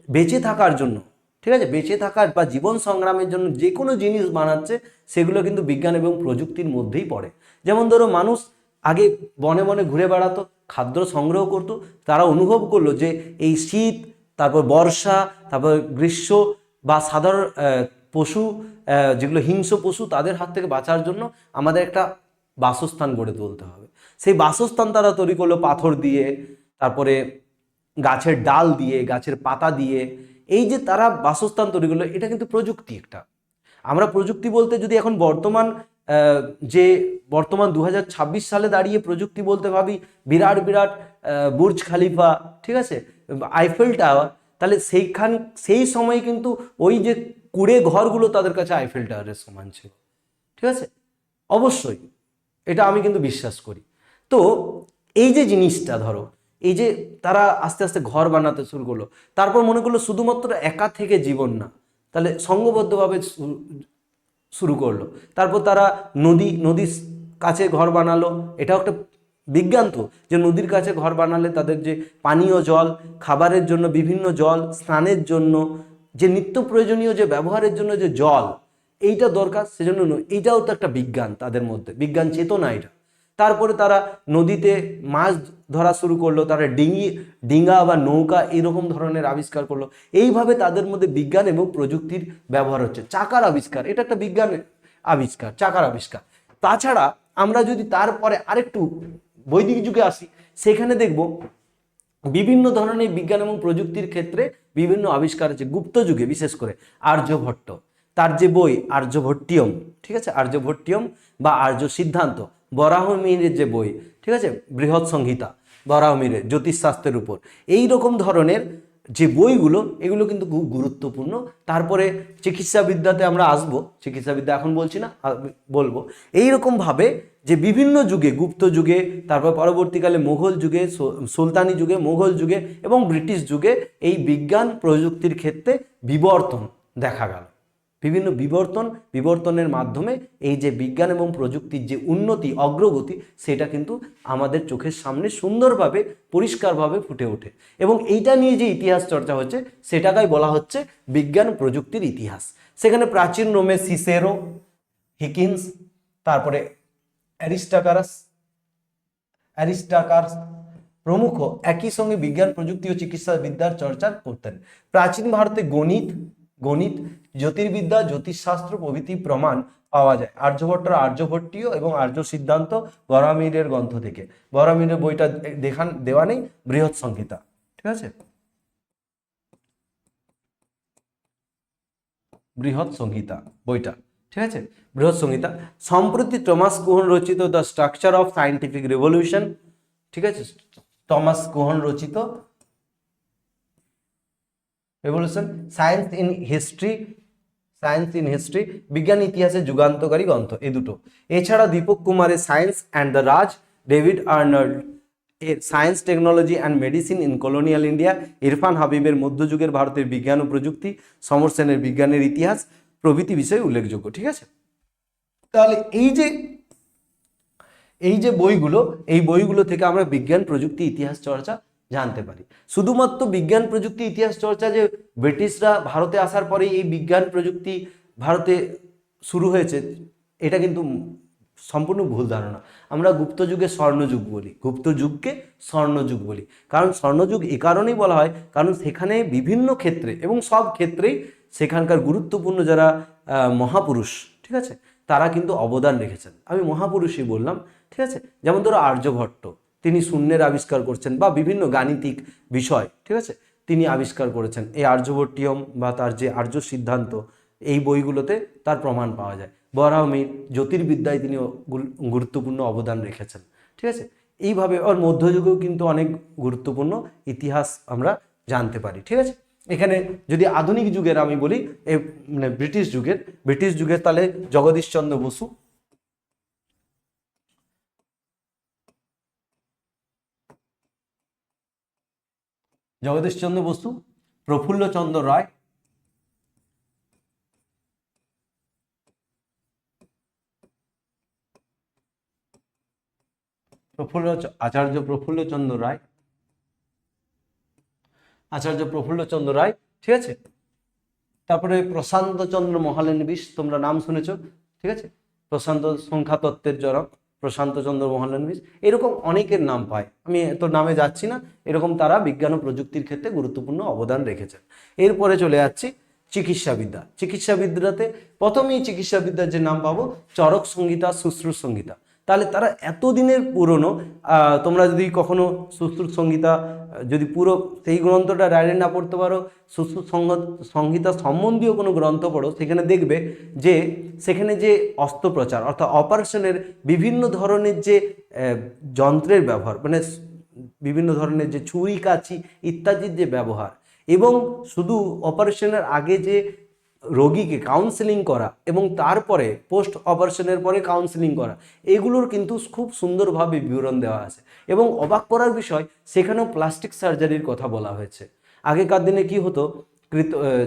বেঁচে থাকার জন্য, ঠিক আছে, বেঁচে থাকার বা জীবন সংগ্রামের জন্য যে কোনো জিনিস বানাচ্ছে, সেগুলো কিন্তু বিজ্ঞান এবং প্রযুক্তির মধ্যেই পড়ে। যেমন ধরো মানুষ আগে বনে বনে ঘুরে বেড়াতো, খাদ্য সংগ্রহ করতো, তারা অনুভব করলো যে এই শীত, তারপর বর্ষা, তারপর গ্রীষ্ম, বা সাধারণ পশু, যেগুলো হিংস্র পশু, তাদের হাত থেকে বাঁচার জন্য আমাদের একটা বাসস্থান গড়ে তুলতে হবে। সেই বাসস্থান তারা তৈরি করলো পাথর দিয়ে, তারপরে গাছের ডাল দিয়ে, গাছের পাতা দিয়ে, এই যে তারা বাসস্থান তৈরি করলো, এটা কিন্তু প্রযুক্তি একটা। আমরা প্রযুক্তি বলতে যদি এখন বর্তমান 2026 সালে দাঁড়িয়ে প্রযুক্তি বলতে ভাবি বিরাট বিরাট বুর্জ খালিফা, ঠিক আছে, আইফেল টাওয়ার, তাহলে সেই সময় কিন্তু ওই যে কুড়ে ঘরগুলো তাদের কাছে আইফেল টাওয়ারের সমান ছিল, ঠিক আছে। অবশ্যই এটা আমি কিন্তু বিশ্বাস করি। তো এই যে জিনিসটা ধরো, এই যে তারা আস্তে আস্তে ঘর বানাতে শুরু করলো, তারপর মনে করলো শুধুমাত্র একা থেকে জীবন না, তাহলে সংঘবদ্ধভাবে শুরু করলো। তারপর তারা নদীর কাছে ঘর বানালো। এটাও একটা বিজ্ঞান তো, যে নদীর কাছে ঘর বানালে তাদের যে পানীয় জল, খাবারের জন্য বিভিন্ন জল, স্নানের জন্য যে নিত্য প্রয়োজনীয় যে ব্যবহারের জন্য যে জল এইটা দরকার, সেজন্য এইটাও তো একটা বিজ্ঞান, তাদের মধ্যে বিজ্ঞান চেতনা এটা। তারপরে তারা নদীতে মাছ ধরা শুরু করলো, তারা ডিঙা বা নৌকা এরকম ধরনের আবিষ্কার করলো। এইভাবে তাদের মধ্যে বিজ্ঞান এবং প্রযুক্তির ব্যবহার হচ্ছে। চাকার আবিষ্কার, এটা একটা বিজ্ঞানের আবিষ্কার, চাকার আবিষ্কার। তাছাড়া আমরা যদি তারপরে আরেকটু বৈদিক যুগে আসি, সেখানে দেখব বিভিন্ন ধরনের বিজ্ঞান এবং প্রযুক্তির ক্ষেত্রে বিভিন্ন আবিষ্কার আছে। গুপ্ত যুগে বিশেষ করে আর্যভট্ট, তার যে বই আর্যভট্টিয়ম, ঠিক আছে, আর্যভট্টিয়ম বা আর্য সিদ্ধান্ত, বরাহমিহিরের যে বই, ঠিক আছে, বৃহৎ সংহিতা, বরাহমিহিরের জ্যোতিষশাস্ত্রের উপর, এই রকম ধরনের যে বইগুলো, এগুলো কিন্তু খুব গুরুত্বপূর্ণ। তারপরে চিকিৎসাবিদ্যাতে আমরা আসবো, চিকিৎসাবিদ্যা এখন বলছি না, বলবো। এইরকমভাবে যে বিভিন্ন যুগে, গুপ্ত যুগে, তারপর পরবর্তীকালে মুঘল যুগে, সুলতানি যুগে, মুঘল যুগে এবং ব্রিটিশ যুগে এই বিজ্ঞান প্রযুক্তির ক্ষেত্রে বিবর্তন দেখা গেল। বিভিন্ন বিবর্তনের মাধ্যমে এই যে বিজ্ঞান এবং প্রযুক্তির যে উন্নতি, অগ্রগতি, সেটা কিন্তু আমাদের চোখের সামনে সুন্দরভাবে পরিষ্কারভাবে ফুটে ওঠে। এবং এইটা নিয়ে যে ইতিহাস চর্চা হচ্ছে, সেটাকেই বলা হচ্ছে বিজ্ঞান প্রযুক্তির ইতিহাস। সেখানে প্রাচীন রোমে সিসেরো, হিকিন্স, তারপরে অ্যারিস্টাকার্স প্রমুখ একই সঙ্গে বিজ্ঞান প্রযুক্তি ও চিকিৎসা বিদ্যার চর্চা করতেন। প্রাচীন ভারতে গণিত, জ্যোতির্বিদ্যা, জ্যোতিষশাস্ত্র প্রভৃতি প্রমাণ পাওয়া যায় আর্যভট্টর আর্যভট্টীয় এবং আর্য সিদ্ধান্ত বরাহমিহিরের গ্রন্থ থেকে। বরাহমিহিরের বইটা দেওয়া নেই, বৃহৎ সংহিতা, ঠিক আছে, বৃহৎ সংহিতা বইটা, ঠিক আছে, বৃহৎ সংহিতা। সম্প্রতি টমাস কুহন রচিত the structure of scientific revolution, ঠিক আছে, টমাস কুহন রচিত রেভলিউশন, সায়েন্স ইন হিস্ট্রি, বিজ্ঞান ইতিহাসে যুগান্তকারী গ্রন্থ, এই দুটো। এছাড়া দীপক কুমারের science and the Raj, David Arnold এর science, technology and medicine in colonial India, Irfan হাবিবের মধ্যযুগের ভারতের বিজ্ঞান ও প্রযুক্তি, সমর সেনের বিজ্ঞানের ইতিহাস প্রভৃতি বিষয়ে উল্লেখযোগ্য, ঠিক আছে। তাহলে এই যে বইগুলো, এই বইগুলো থেকে আমরা বিজ্ঞান প্রযুক্তি ইতিহাস চর্চা জানতে পারি। শুধুমাত্র বিজ্ঞান প্রযুক্তি ইতিহাস চর্চা যে ব্রিটিশরা ভারতে আসার পরে এই বিজ্ঞান প্রযুক্তি ভারতে শুরু হয়েছে, এটা কিন্তু সম্পূর্ণ ভুল ধারণা। আমরা গুপ্ত যুগে স্বর্ণযুগ বলি, গুপ্ত যুগকে স্বর্ণযুগ বলি। কারণ স্বর্ণযুগ এ কারণেই বলা হয়, কারণ সেখানে বিভিন্ন ক্ষেত্রে এবং সব ক্ষেত্রেই সেখানকার গুরুত্বপূর্ণ যারা মহাপুরুষ, ঠিক আছে, তারা কিন্তু অবদান রেখেছেন। আমি মহাপুরুষই বললাম, ঠিক আছে। যেমন ধরো আর্যভট্ট, তিনি শূন্যের আবিষ্কার করছেন, বা বিভিন্ন গাণিতিক বিষয়, ঠিক আছে, তিনি আবিষ্কার করেছেন। এই আর্যভট্টিয়ম বা তার যে আর্য সিদ্ধান্ত, এই বইগুলোতে তার প্রমাণ পাওয়া যায়। বরাহমিহির জ্যোতির্বিদ্যায় তিনি গুরুত্বপূর্ণ অবদান রেখেছেন, ঠিক আছে। এইভাবে ওর মধ্যযুগেও কিন্তু অনেক গুরুত্বপূর্ণ ইতিহাস আমরা জানতে পারি, ঠিক আছে। এখানে যদি আধুনিক যুগের আমি বলি, মানে ব্রিটিশ যুগের তাহলে জগদীশচন্দ্র বসু, প্রফুল্লচন্দ্র রায়, আচার্য প্রফুল্লচন্দ্র রায়, ঠিক আছে। তারপরে প্রশান্তচন্দ্র মহালনবিশ, তোমরা নাম শুনেছ, ঠিক আছে, প্রশান্ত সংখ্যাতত্ত্বের জনক প্রশান্তচন্দ্র মহালনবিশ। এরকম অনেকের নাম পায়, আমি তো নামে যাচ্ছি না। এরকম তারা বিজ্ঞান ও প্রযুক্তির ক্ষেত্রে গুরুত্বপূর্ণ অবদান রেখেছেন। এরপরে চলে যাচ্ছি চিকিৎসাবিদ্যাতে। প্রথমেই চিকিৎসাবিদ্যার যে নাম পাবো, চরক সংহিতা, শুশ্রূষ সংহিতা। তাহলে তারা এতদিনের পুরনো, তোমরা যদি কখনো শুশ্রূষ সংহিতা যদি পুরো সেই গ্রন্থটা ডাইরেক্ট না পড়তে পারো, শুশ্রূষ সংহিতা সম্বন্ধীয় কোনো গ্রন্থ পড়ো, সেখানে দেখবে যে সেখানে যে অস্ত্রোপচার অর্থাৎ অপারেশনের বিভিন্ন ধরনের যে যন্ত্রের ব্যবহার, মানে বিভিন্ন ধরনের যে ছুরি কাঁচি ইত্যাদির যে ব্যবহার, এবং শুধু অপারেশনের আগে যে রোগীকে কাউন্সেলিং করা এবং তারপরে পোস্ট অপারেশনের পরে কাউন্সেলিং করা, এগুলোর কিন্তু খুব সুন্দরভাবে বিবরণ দেওয়া আছে। এবং অবাক করার বিষয়, সেখানেও প্লাস্টিক সার্জারির কথা বলা হয়েছে। আগেকার দিনে কি হতো,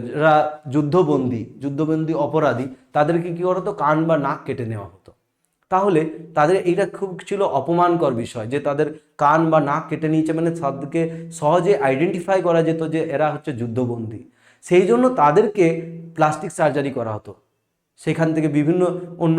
যারা যুদ্ধবন্দী অপরাধী, তাদেরকে কি করতো, কান বা নাক কেটে নেওয়া হতো। তাহলে তাদের এইটা খুব ছিল অপমানকর বিষয় যে তাদের কান বা নাক কেটে নিয়েছে, মানে তাদেরকে সহজে আইডেন্টিফাই করা যেত যে এরা হচ্ছে যুদ্ধবন্দী। সেই জন্য তাদেরকে প্লাস্টিক সার্জারি করা হতো। সেখান থেকে বিভিন্ন অন্য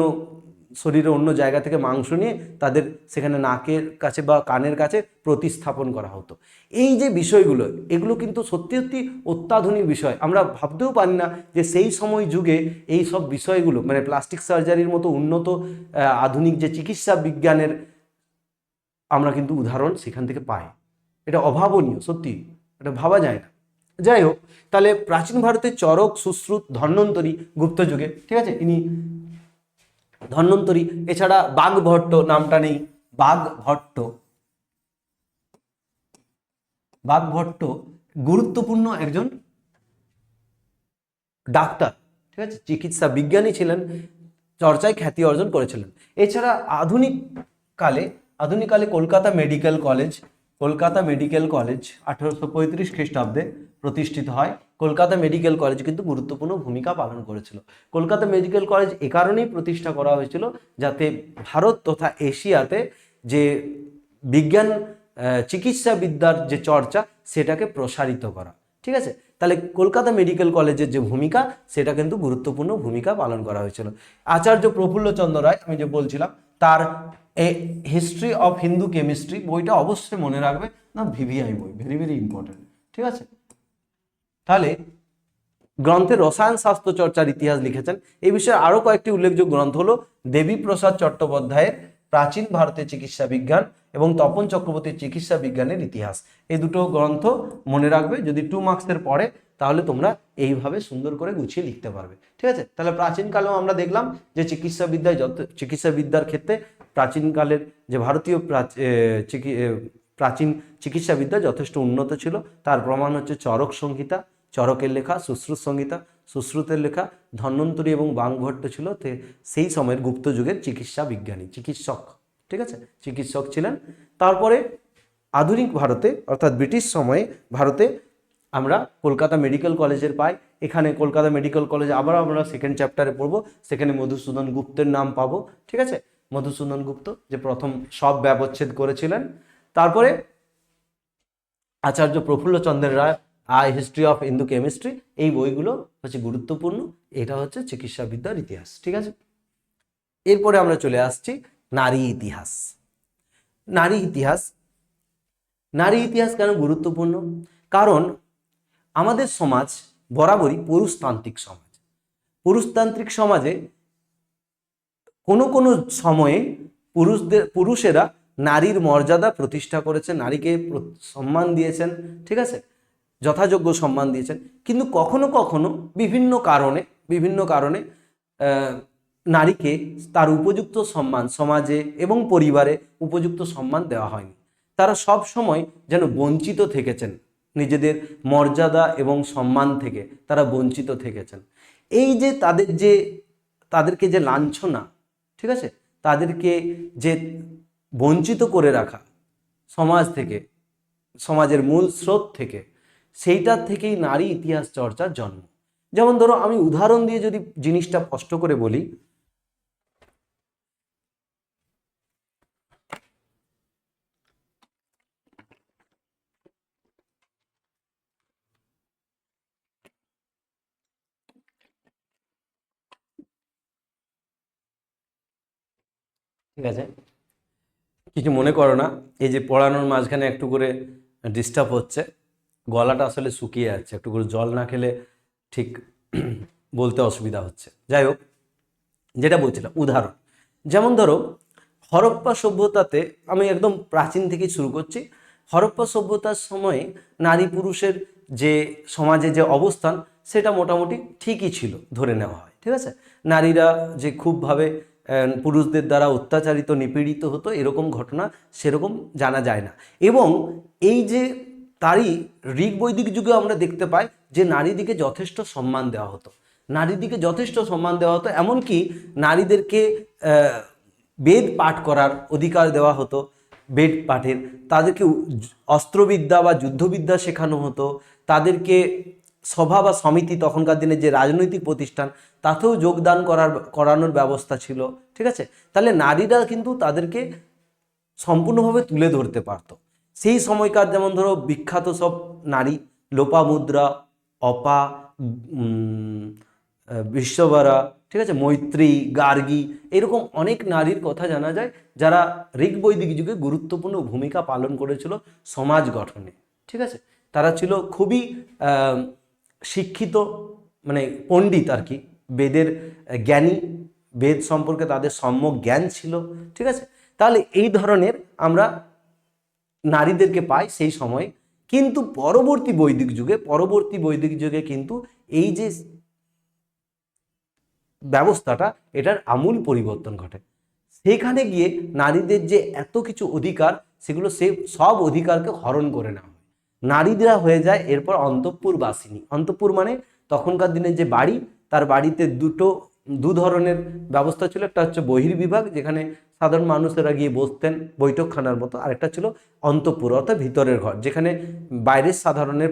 শরীরের অন্য জায়গা থেকে মাংস নিয়ে তাদের সেখানে নাকের কাছে বা কানের কাছে প্রতিস্থাপন করা হতো। এই যে বিষয়গুলো, এগুলো কিন্তু সত্যি সত্যি অত্যাধুনিক বিষয়। আমরা ভাবতেও পারি না যে সেই সময় যুগে এই সব বিষয়গুলো, মানে প্লাস্টিক সার্জারির মতো উন্নত আধুনিক যে চিকিৎসা বিজ্ঞানের আমরা কিন্তু উদাহরণ সেখান থেকে পাই। এটা অভাবনীয়, সত্যি এটা ভাবা যায় না। যাই হোক, তাহলে প্রাচীন ভারতের চরক, সুশ্রুত, ধন্বন্তরী গুপ্ত যুগে, ঠিক আছে, ইনি ধন্বন্তরী। এছাড়া বাগভট্ট নামটা নেই, বাগভট্ট গুরুত্বপূর্ণ একজন ডাক্তার, ঠিক আছে, চিকিৎসা বিজ্ঞানী ছিলেন, চর্চায় খ্যাতি অর্জন করেছিলেন। এছাড়া আধুনিক কালে কলকাতা মেডিকেল কলেজ 1835 খ্রিস্টাব্দে প্রতিষ্ঠিত হয়। কলকাতা মেডিকেল কলেজ কিন্তু গুরুত্বপূর্ণ ভূমিকা পালন করেছিল। কলকাতা মেডিকেল কলেজ এ কারণেই প্রতিষ্ঠা করা হয়েছিল যাতে ভারত তথা এশিয়াতে যে বিজ্ঞান চিকিৎসা বিদ্যার যে চর্চা সেটাকে প্রসারিত করা, ঠিক আছে। তাহলে কলকাতা মেডিকেল কলেজের যে ভূমিকা, সেটা কিন্তু গুরুত্বপূর্ণ ভূমিকা পালন করা হয়েছিল। আচার্য প্রফুল্লচন্দ্র রায়, আমি যে বলছিলাম, তার হিস্ট্রি অফ হিন্দু কেমিস্ট্রি বইটা অবশ্যই মনে রাখবে না, ভিভিআই বই, ভেরি ভেরি ইম্পর্টেন্ট, ঠিক আছে। তাহলে গ্রন্থে রসায়ন শাস্ত্র চর্চার ইতিহাস লিখেছেন। এই বিষয়ে আরো কয়েকটি উল্লেখযোগ্য গ্রন্থ হলো দেবীপ্রসাদ চট্টোপাধ্যায়ের প্রাচীন ভারতের চিকিৎসা বিজ্ঞান এবং তপন চক্রবর্তীর চিকিৎসা বিজ্ঞানের ইতিহাস। এই দুটো গ্রন্থ মনে রাখবে, যদি 2 মার্কসের পড়ে তাহলে তোমরা এইভাবে সুন্দর করে গুছিয়ে লিখতে পারবে, ঠিক আছে। তাহলে প্রাচীনকালেও আমরা দেখলাম যে চিকিৎসা বিদ্যার ক্ষেত্রে প্রাচীনকালের যে ভারতীয় প্রাচীন চিকিৎসা বিদ্যা যথেষ্ট উন্নত ছিল। তার প্রমাণ হচ্ছে চরক সংহিতা, চরকের লেখা, সুশ্রুত সংহিতা, সুশ্রুতের লেখা। ধন্বন্তরী এবং বাগভট্ট ছিল সেই সময়ের গুপ্ত যুগের চিকিৎসা বিজ্ঞানী, চিকিৎসক, ঠিক আছে, চিকিৎসক ছিলেন। তারপরে আধুনিক ভারতে অর্থাৎ ব্রিটিশ সময়ে ভারতে আমরা কলকাতা মেডিকেল কলেজের পাই। এখানে কলকাতা মেডিকেল কলেজ আবার আমরা সেকেন্ড চ্যাপ্টারে পড়বো, সেখানে মধুসূদন গুপ্তের নাম পাবো, ঠিক আছে। মধুসূদন গুপ্ত যে প্রথম সব ব্যবচ্ছেদ করেছিলেন। তারপরে আচার্য প্রফুল্লচন্দ্র রায় হিস্ট্রি অফ হিন্দু কেমিস্ট্রি, এই বইগুলো হচ্ছে গুরুত্বপূর্ণ। এটা হচ্ছে চিকিৎসা বিদ্যার ইতিহাস, ঠিক আছে। এরপরে আমরা চলে আসছি নারী ইতিহাস। নারী ইতিহাস কেন গুরুত্বপূর্ণ? কারণ আমাদের সমাজ বরাবরই পুরুষতান্ত্রিক সমাজে কোনো কোনো সময়ে পুরুষেরা নারীর মর্যাদা প্রতিষ্ঠা করেছেন, নারীকে সম্মান দিয়েছেন, ঠিক আছে, যথাযোগ্য সম্মান দিয়েছেন। কিন্তু কখনো কখনো বিভিন্ন কারণে নারীকে তার উপযুক্ত সম্মান সমাজে এবং পরিবারে উপযুক্ত সম্মান দেওয়া হয়নি। তারা সব সময় যেন বঞ্চিত থেকেছেন, নিজেদের মর্যাদা এবং সম্মান থেকে তারা বঞ্চিত থেকেছেন। এই যে তাদেরকে যে লাঞ্ছনা, ঠিক আছে, তাদেরকে যে বঞ্চিত করে রাখা সমাজ থেকে, সমাজের মূল স্রোত থেকে, সেইটার থেকেই নারী ইতিহাস চর্চার জন্ম। যেমন ধরো, আমি উদাহরণ দিয়ে যদি জিনিসটা স্পষ্ট করে বলি, ঠিক আছে, কিছু মনে করো না, এই যে পড়ানোর মাঝখানে একটু করে ডিস্টার্ব হচ্ছে, গলাটা আসলে শুকিয়ে যাচ্ছে, একটু করে জল না খেলে ঠিক বলতে অসুবিধা হচ্ছে। যাই হোক, যেটা বলছিলাম উদাহরণ, যেমন ধরো হরপ্পা সভ্যতাতে, আমি একদম প্রাচীন থেকেই শুরু করছি। হরপ্পা সভ্যতার সময়ে নারী পুরুষের যে সমাজে যে অবস্থান, সেটা মোটামুটি ঠিকই ছিল ধরে নেওয়া হয়, ঠিক আছে। নারীরা যে খুবভাবে পুরুষদের দ্বারা অত্যাচারিত নিপীড়িত হতো, এরকম ঘটনা সেরকম জানা যায় না। এবং এই যে তারই ঋগ বৈদিক যুগে আমরা দেখতে পাই যে নারীদিকে যথেষ্ট সম্মান দেওয়া হতো। নারীদিকে যথেষ্ট সম্মান দেওয়া হতো, এমনকি নারীদেরকে বেদ পাঠ করার অধিকার দেওয়া হতো। বেদ পাঠের, তাদেরকে অস্ত্রবিদ্যা বা যুদ্ধবিদ্যা শেখানো হতো, তাদেরকে সভা বা সমিতি, তখনকার দিনে যে রাজনৈতিক প্রতিষ্ঠান, তাতেও যোগদান করানোর ব্যবস্থা ছিল। ঠিক আছে, তাহলে নারীরা কিন্তু তাদেরকে সম্পূর্ণভাবে তুলে ধরতে পারত। সেই সময়কার যেমন ধরো বিখ্যাত সব নারী, লোপামুদ্রা, অপা, বিশ্ববারা, ঠিক আছে, মৈত্রী, গার্গী, এরকম অনেক নারীর কথা জানা যায় যারা ঋগ বৈদিক যুগে গুরুত্বপূর্ণ ভূমিকা পালন করেছিল সমাজ গঠনে। ঠিক আছে, তারা ছিল খুবই শিক্ষিত, মানে পণ্ডিত আর কি, বেদের জ্ঞানী, বেদ সম্পর্কে তাদের সম্যক জ্ঞান ছিল। ঠিক আছে, তাহলে এই ধরনের আমরা নারীদেরকে পাই সেই সময়। কিন্তু পরবর্তী বৈদিক যুগে কিন্তু এই যে ব্যবস্থাটা, এটার আমূল পরিবর্তন ঘটে। সেখানে গিয়ে নারীদের যে এত কিছু অধিকার, সেগুলো সব অধিকারকে হরণ করে নেওয়া হয়। নারীরা হয়ে যায় এরপর অন্তঃপুর বাসিনী। অন্তঃপুর মানে তখনকার দিনে যে বাড়ি, তার বাড়িতে দু ধরনের ব্যবস্থা ছিল। একটা হচ্ছে বহির্বিভাগ, যেখানে সাধারণ মানুষেরা গিয়ে বসতেন বৈঠকখানার মতো, আর একটা ছিল অন্তঃপুর অর্থাৎ ভিতরের ঘর, যেখানে বাইরের সাধারণের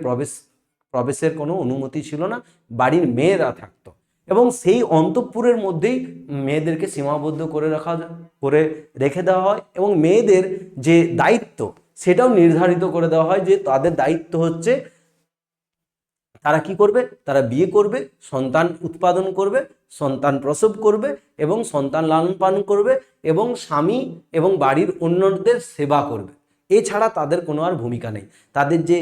প্রবেশের কোনো অনুমতি ছিল না, বাড়ির মেয়েরা থাকতো। এবং সেই অন্তঃপুরের মধ্যেই মেয়েদেরকে সীমাবদ্ধ করে রেখে দেওয়া হয়, এবং মেয়েদের যে দায়িত্ব সেটাও নির্ধারিত করে দেওয়া হয়, যে তাদের দায়িত্ব হচ্ছে তারা কি করবে, তারা বিয়ে করবে, সন্তান উৎপাদন করবে, সন্তান প্রসব করবে এবং সন্তান লালন পালন করবে, এবং স্বামী এবং বাড়ির অন্যদের সেবা করবে। এছাড়া তাদের কোনো আর ভূমিকা নেই। তাদের যে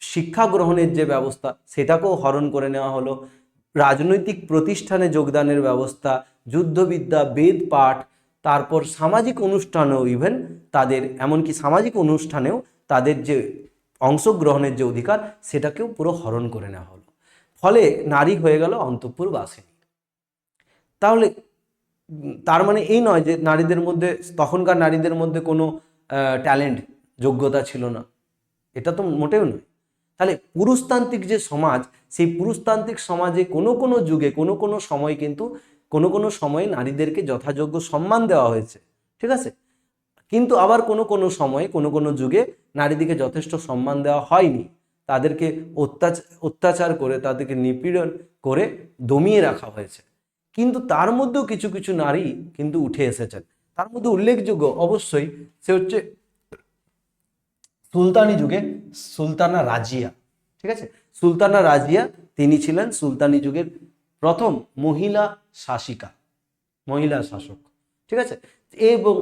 শিক্ষা গ্রহণের যে ব্যবস্থা, সেটাকেও হরণ করে নেওয়া হলো। রাজনৈতিক প্রতিষ্ঠানে যোগদানের ব্যবস্থা, যুদ্ধবিদ্যা, বেদ পাঠ, তারপর সামাজিক অনুষ্ঠানেও ইভেন তাদের, এমনকি সামাজিক অনুষ্ঠানেও তাদের যে অংশগ্রহণের যে অধিকার, সেটাকেও পুরো হরণ করে নেওয়া হলো। ফলে নারী হয়ে গেল অন্তঃপুর বাসিনী। তাহলে তার মানে এই নয় যে নারীদের মধ্যে, তখনকার নারীদের মধ্যে কোনো ট্যালেন্ট, যোগ্যতা ছিল না, এটা তো মোটেও নয়। তাহলে পুরুষতান্ত্রিক যে সমাজ, সেই পুরুষতান্ত্রিক সমাজে কোনো যুগে কোনো সময় কিন্তু কোনো সময়ে নারীদেরকে যথাযোগ্য সম্মান দেওয়া হয়েছে। ঠিক আছে, কিন্তু আবার কোনো সময়ে কোনো যুগে নারীদেরকে যথেষ্ট সম্মান দেওয়া হয়নি। তাদেরকে অত্যাচার করে, তাদেরকে নিপীড়ন করে দমিয়ে রাখা হয়েছে। কিন্তু তার মধ্যেও কিছু নারী কিন্তু উঠে এসেছেন। তার মধ্যে উল্লেখযোগ্য অবশ্যই সে হচ্ছে সুলতানি যুগে সুলতানা রাজিয়া। ঠিক আছে, সুলতানা রাজিয়া, তিনি ছিলেন সুলতানি যুগের প্রথম মহিলা শাসিকা, মহিলা শাসক। ঠিক আছে, এবং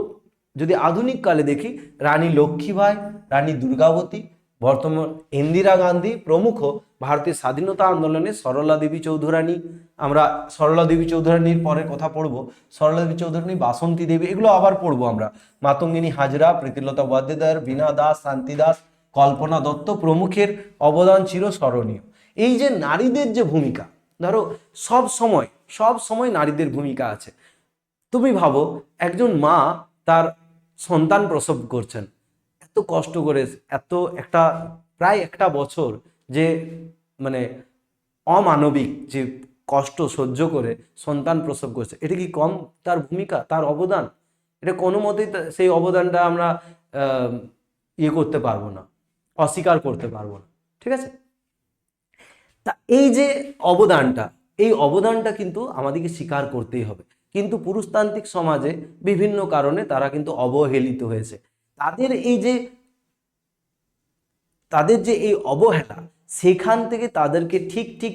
যদি আধুনিক কালে দেখি, রানী লক্ষ্মীবাই, রানী দুর্গাবতী, বর্তমান ইন্দিরা গান্ধী প্রমুখ ভারতের স্বাধীনতা আন্দোলনে সরলা দেবী চৌধুরানী, আমরা সরলা দেবী চৌধুরানীর পরে কথা পড়ব, সরলা দেবী চৌধুরানী, বাসন্তী দেবী, এগুলো আবার পড়বো আমরা, মাতঙ্গিনী হাজরা, প্রীতিলতা ওয়াদ্দেদার, বীণা দাস, শান্তি দাস, কল্পনা দত্ত প্রমুখের অবদান ছিল স্মরণীয়। এই যে নারীদের যে ভূমিকা, ধরো সব সময় নারীদের ভূমিকা আছে। তুমি ভাবো, একজন মা তার সন্তান প্রসব করছেন, এত কষ্ট করে, প্রায় একটা বছর যে, মানে অমানবিক যে কষ্ট সহ্য করে সন্তান প্রসব করছে, এটা কি কম তার ভূমিকা, তার অবদান? এটা কোনো মতেই সেই অবদানটা আমরা করতে পারবো না, অস্বীকার করতে পারবো না। ঠিক আছে, তা এই যে অবদানটা কিন্তু আমাদেরকে স্বীকার করতেই হবে। কিন্তু পুরুষতান্ত্রিক সমাজে বিভিন্ন কারণে তারা কিন্তু অবহেলিত হয়েছে। তাদের যে এই অবহেলা, সেখান থেকে তাদেরকে ঠিক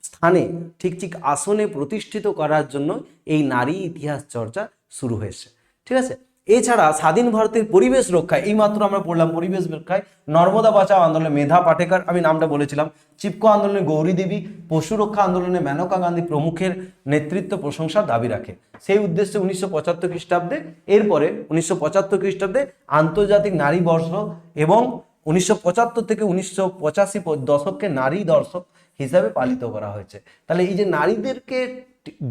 স্থানে, ঠিক আসনে প্রতিষ্ঠিত করার জন্য এই নারী ইতিহাস চর্চা শুরু হয়েছে। ঠিক আছে, এছাড়া স্বাধীন ভারতের পরিবেশ রক্ষায়, এইমাত্র আমরা পড়লাম পরিবেশ রক্ষায় নর্মদা বাঁচাও আন্দোলনে মেধা পাটেকর, আমি নামটা বলেছিলাম, চিপকো আন্দোলনে গৌরী দেবী, পশু রক্ষা আন্দোলনে মেনকা গান্ধী প্রমুখের নেতৃত্ব প্রশংসার দাবি রাখে। সেই উদ্দেশ্যে 1975 খ্রিস্টাব্দে, এরপরে 1975 খ্রিস্টাব্দে আন্তর্জাতিক নারী বর্ষ এবং 1975 থেকে 1985 দশককে নারী দশক হিসাবে পালিত করা হয়েছে। তাহলে এই যে নারীদেরকে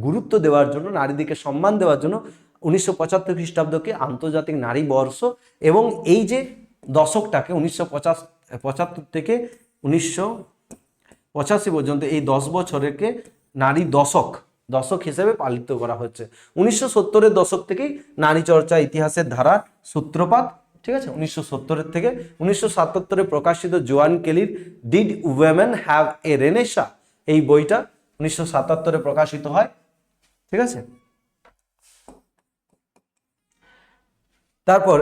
গুরুত্ব দেওয়ার জন্য, নারীদেরকে সম্মান দেওয়ার জন্য 1975 খ্রিস্টাব্দকে আন্তর্জাতিক নারী বর্ষ, এবং এই যে দশকটাকে 1975 থেকে 1985 পর্যন্ত এই 10 বছরকে নারী দশক দশক হিসেবে পালিত করা হচ্ছে। 1970-এর দশক থেকেই নারী চর্চা ইতিহাসের ধারা সূত্রপাত, ঠিক আছে। 1970-এর থেকে 1977-এ প্রকাশিত জোয়ান কেলির did women have a renaissance, এই বইটা 1977-এ প্রকাশিত হয়, ঠিক আছে। তারপর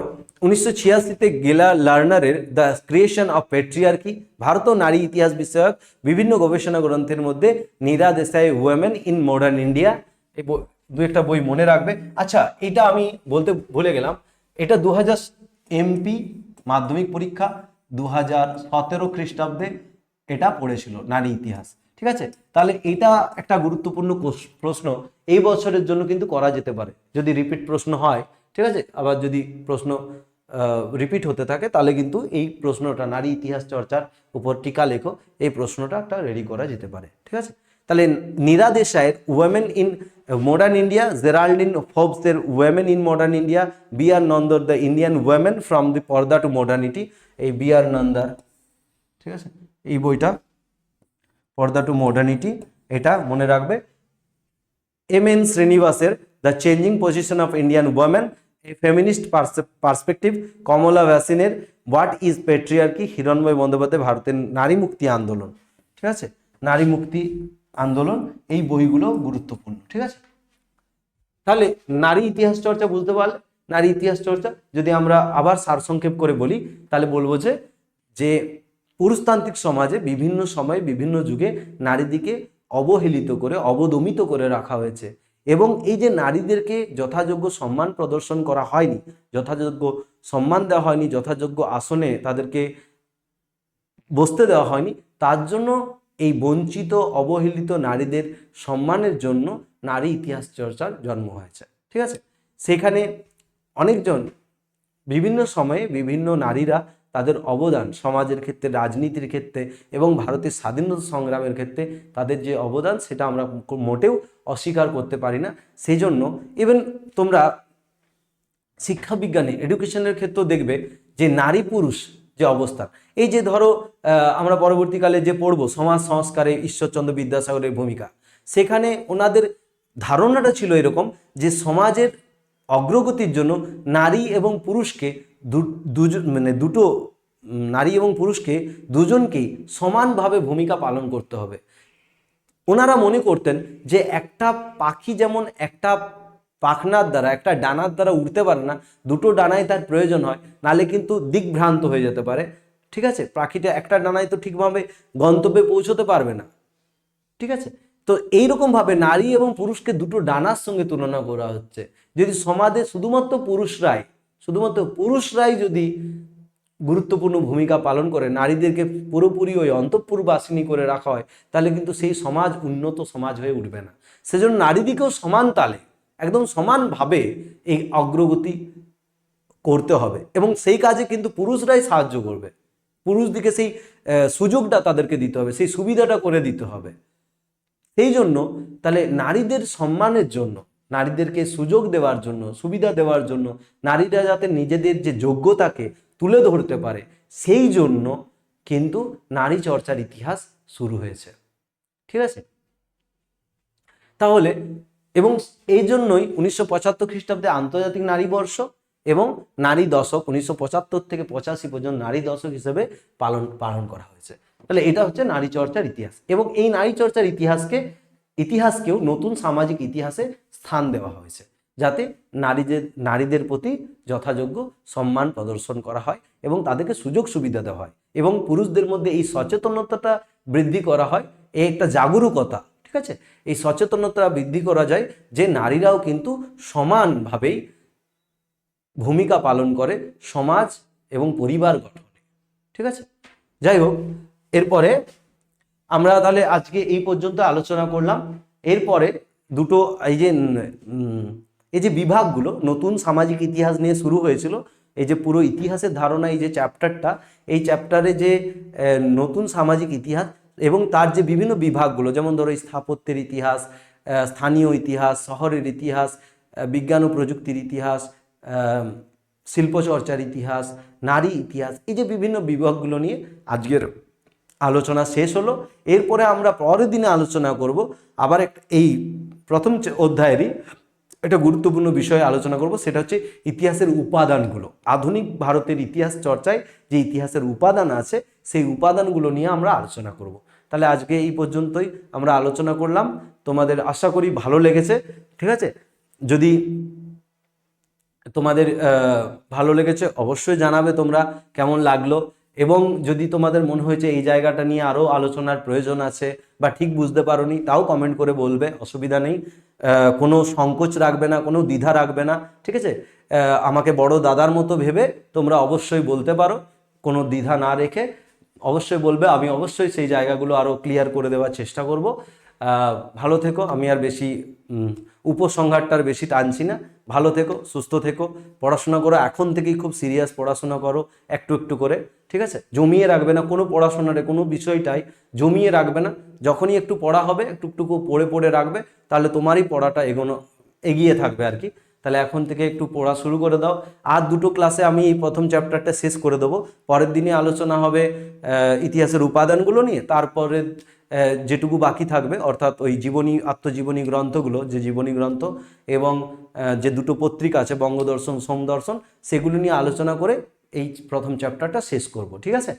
1986-তে গেলা লার্নারের দ্য ক্রিয়েশন অফ পেট্রিয়ার্কি, ভারত ও নারী ইতিহাস বিষয়ক বিভিন্ন গবেষণা গ্রন্থের মধ্যে Neera Desai women in modern India, এই দু একটা বই মনে রাখবে। আচ্ছা, এটা আমি বলতে ভুলে গেলাম, এটা 2000 এমপি মাধ্যমিক পরীক্ষা 2017 খ্রিস্টাব্দে এটা পড়েছিল নারী ইতিহাস, ঠিক আছে। তাহলে এটা একটা গুরুত্বপূর্ণ প্রশ্ন এই বছরের জন্য কিন্তু করা যেতে পারে যদি রিপিট প্রশ্ন হয়, ঠিক আছে। আবার যদি প্রশ্ন রিপিট হতে থাকে তাহলে কিন্তু এই প্রশ্নটা নারী ইতিহাস চর্চার উপর টিকা লেখো, এই প্রশ্নটা একটা রেডি করা যেতে পারে, ঠিক আছে। তাহলে নীরা দেশাইয়ের women in modern India, Geraldine ফোর্বসের women in modern India, B R নন্দর the Indian women from the purdah to modernity, এই বি আর নন্দার, ঠিক আছে, এই বইটা পর্দা টু মডার্নিটি, এটা মনে রাখবে। এম এন শ্রীনিবাসের the changing position of Indian women, a feminist perspective, Kamla ভ্যাসিনের what is patriarchy, Hiranmay Bandyopadhyay ভারতের নারী মুক্তি আন্দোলন, ঠিক আছে, নারী মুক্তি আন্দোলন, এই বইগুলো গুরুত্বপূর্ণ, ঠিক আছে। তাহলে নারী ইতিহাস চর্চা বুঝতে পারলে, নারী ইতিহাস চর্চা যদি আমরা আবার সারসংক্ষেপ করে বলি তাহলে বলবো যে পুরুষতান্ত্রিক সমাজে বিভিন্ন সময়ে বিভিন্ন যুগে নারীদিকে অবহেলিত করে অবদমিত করে রাখা হয়েছে, এবং এই যে নারীদেরকে যথাযোগ্য সম্মান প্রদর্শন করা হয়নি, যথাযোগ্য সম্মান দেওয়া হয়নি, যথাযোগ্য আসনে তাদেরকে বসতে দেওয়া হয়নি, তার জন্য এই বঞ্চিত অবহেলিত নারীদের সম্মানের জন্য নারী ইতিহাস চর্চার জন্ম হয়েছে, ঠিক আছে। সেখানে অনেকজন বিভিন্ন সময়ে বিভিন্ন নারীরা তাদের অবদান সমাজের ক্ষেত্রে, রাজনীতির ক্ষেত্রে এবং ভারতের স্বাধীনতা সংগ্রামের ক্ষেত্রে তাদের যে অবদান সেটা আমরা মোটেও অস্বীকার করতে পারি না। সেই জন্য ইভেন তোমরা শিক্ষাবিজ্ঞানে এডুকেশনের ক্ষেত্রেও দেখবে যে নারী পুরুষ যে অবস্থান, এই যে ধরো আমরা পরবর্তীকালে যে পড়বো সমাজ সংস্কারে ঈশ্বরচন্দ্র বিদ্যাসাগরের ভূমিকা, সেখানে ওনাদের ধারণাটা ছিল এরকম যে সমাজের অগ্রগতির জন্য নারী এবং পুরুষকে দুটো নারী এবং পুরুষকে দুজনকেই সমানভাবে ভূমিকা পালন করতে হবে। ওনারা মনে করতেন যে একটা পাখি যেমন একটা পাখনার দ্বারা, একটা ডানার দ্বারা উড়তে পারে না, দুটো ডানায় তার প্রয়োজন হয়, নালে কিন্তু দিকভ্রান্ত হয়ে যেতে পারে, ঠিক আছে। পাখিটা একটা ডানায় তো ঠিকভাবে গন্তব্যে পৌঁছতে পারবে না, ঠিক আছে। তো এইরকমভাবে নারী এবং পুরুষকে দুটো ডানার সঙ্গে তুলনা করা হচ্ছে। যদি সমাজে শুধুমাত্র পুরুষরাই যদি গুরুত্বপূর্ণ ভূমিকা পালন করে, নারীদেরকে পুরোপুরি ওই অন্তঃপুরবাসিনী করে রাখা হয়, তাহলে কিন্তু সেই সমাজ উন্নত সমাজ হয়ে উঠবে না। সেজন্য নারীদিকেও সমান তালে একদম সমানভাবে এই অগ্রগতি করতে হবে, এবং সেই কাজে কিন্তু পুরুষরাই সাহায্য করবে, পুরুষদিকে সেই সুযোগটা তাদেরকে দিতে হবে, সেই সুবিধাটা করে দিতে হবে। সেই জন্য তাহলে নারীদের সম্মানের জন্য, নারীদেরকে সুযোগ দেওয়ার জন্য, সুবিধা দেওয়ার জন্য, নারীরা যাতে নিজেদের যে যোগ্যতাকে তুলে ধরতে পারে, সেই জন্য কিন্তু নারী চর্চার ইতিহাস শুরু হয়েছে, ঠিক আছে। তাহলে এবং এই জন্যই 1975 খ্রিস্টাব্দে আন্তর্জাতিক নারী বর্ষ এবং নারী দশক 1975 থেকে 85 পর্যন্ত নারী দশক হিসেবে পালন করা হয়েছে। তাহলে এটা হচ্ছে নারী চর্চার ইতিহাস, এবং এই নারী চর্চার ইতিহাসকেও নতুন সামাজিক ইতিহাসে স্থান দেওয়া হয়েছে, যাতে নারীদের প্রতি যথাযোগ্য সম্মান প্রদর্শন করা হয় এবং তাদেরকে সুযোগ সুবিধা দেওয়া হয়, এবং পুরুষদের মধ্যে এই সচেতনতাটা বৃদ্ধি করা হয়, এই একটা জাগরুকতা, ঠিক আছে। এই সচেতনতা বৃদ্ধি করা যায় যে নারীরাও কিন্তু সমানভাবেই ভূমিকা পালন করে সমাজ এবং পরিবার গঠনে, ঠিক আছে। যাই হোক, এরপরে আমরা তাহলে আজকে এই পর্যন্ত আলোচনা করলাম। এরপরে দুটো এই যে বিভাগগুলো নতুন সামাজিক ইতিহাস নিয়ে শুরু হয়েছিল, এই যে পুরো ইতিহাসের ধারণা, এই যে চ্যাপ্টারটা, এই চ্যাপ্টারে যে নতুন সামাজিক ইতিহাস এবং তার যে বিভিন্ন বিভাগগুলো, যেমন ধরো স্থাপত্যের ইতিহাস, স্থানীয় ইতিহাস, শহরের ইতিহাস, বিজ্ঞান ও প্রযুক্তির ইতিহাস, শিল্পচর্চার ইতিহাস, নারী ইতিহাস, এই যে বিভিন্ন বিভাগগুলো নিয়ে আজকের আলোচনা শেষ হলো। এরপরে আমরা পরের দিনে আলোচনা করব আবার এই প্রথম অধ্যায়েরই একটা গুরুত্বপূর্ণ বিষয়ে আলোচনা করব, সেটা হচ্ছে ইতিহাসের উপাদানগুলো। আধুনিক ভারতের ইতিহাস চর্চায় যে ইতিহাসের উপাদান আছে সেই উপাদানগুলো নিয়ে আমরা আলোচনা করব। তাহলে আজকে এই পর্যন্তই আমরা আলোচনা করলাম, তোমাদের আশা করি ভালো লেগেছে। ঠিক আছে, যদি তোমাদের ভালো লেগেছে অবশ্যই জানাবে তোমরা কেমন লাগলো, এবং যদি তোমাদের মনে হয়েছে এই জায়গাটা নিয়ে আরও আলোচনার প্রয়োজন আছে বা ঠিক বুঝতে পারোনি, তাও কমেন্ট করে বলবে, অসুবিধা নেই। কোনো সংকোচ রাখবে না, কোনো দ্বিধা রাখবে না। ঠিক আছে, আমাকে বড় দাদার মতো ভেবে তোমরা অবশ্যই বলতে পারো, কোনো দ্বিধা না রেখে অবশ্যই বলবে। আমি অবশ্যই সেই জায়গাগুলো আরও ক্লিয়ার করে দেওয়ার চেষ্টা করব। ভালো থেকো, আমি আর বেশি উপসংহারটার বেশি টানছি না। ভালো থেকো, সুস্থ থেকো, পড়াশোনা করো, এখন থেকেই খুব সিরিয়াস পড়াশোনা করো একটু একটু করে। ঠিক আছে, জমিয়ে রাখবে না কোনো পড়াশোনারে, কোনো বিষয়টাই জমিয়ে রাখবে না। যখনই একটু পড়া হবে একটু একটু পড়ে পড়ে রাখবে, তাহলে তোমারই পড়াটা এগিয়ে থাকবে আর কি। তাহলে এখন থেকে একটু পড়া শুরু করে দাও। আর দুটো ক্লাসে আমি এই প্রথম চ্যাপ্টারটা শেষ করে দেবো, পরের দিনে আলোচনা হবে ইতিহাসের উপাদানগুলো নিয়ে। তারপরে যেটুকু বাকি থাকবে, অর্থাৎ ওই জীবনী, আত্মজীবনী গ্রন্থগুলো, যে জীবনী গ্রন্থ এবং যে দুটো পত্রিকা আছে বঙ্গদর্শন, সোমদর্শন, সেগুলো নিয়ে আলোচনা করে এই প্রথম চ্যাপ্টারটা শেষ করব। ঠিক আছে।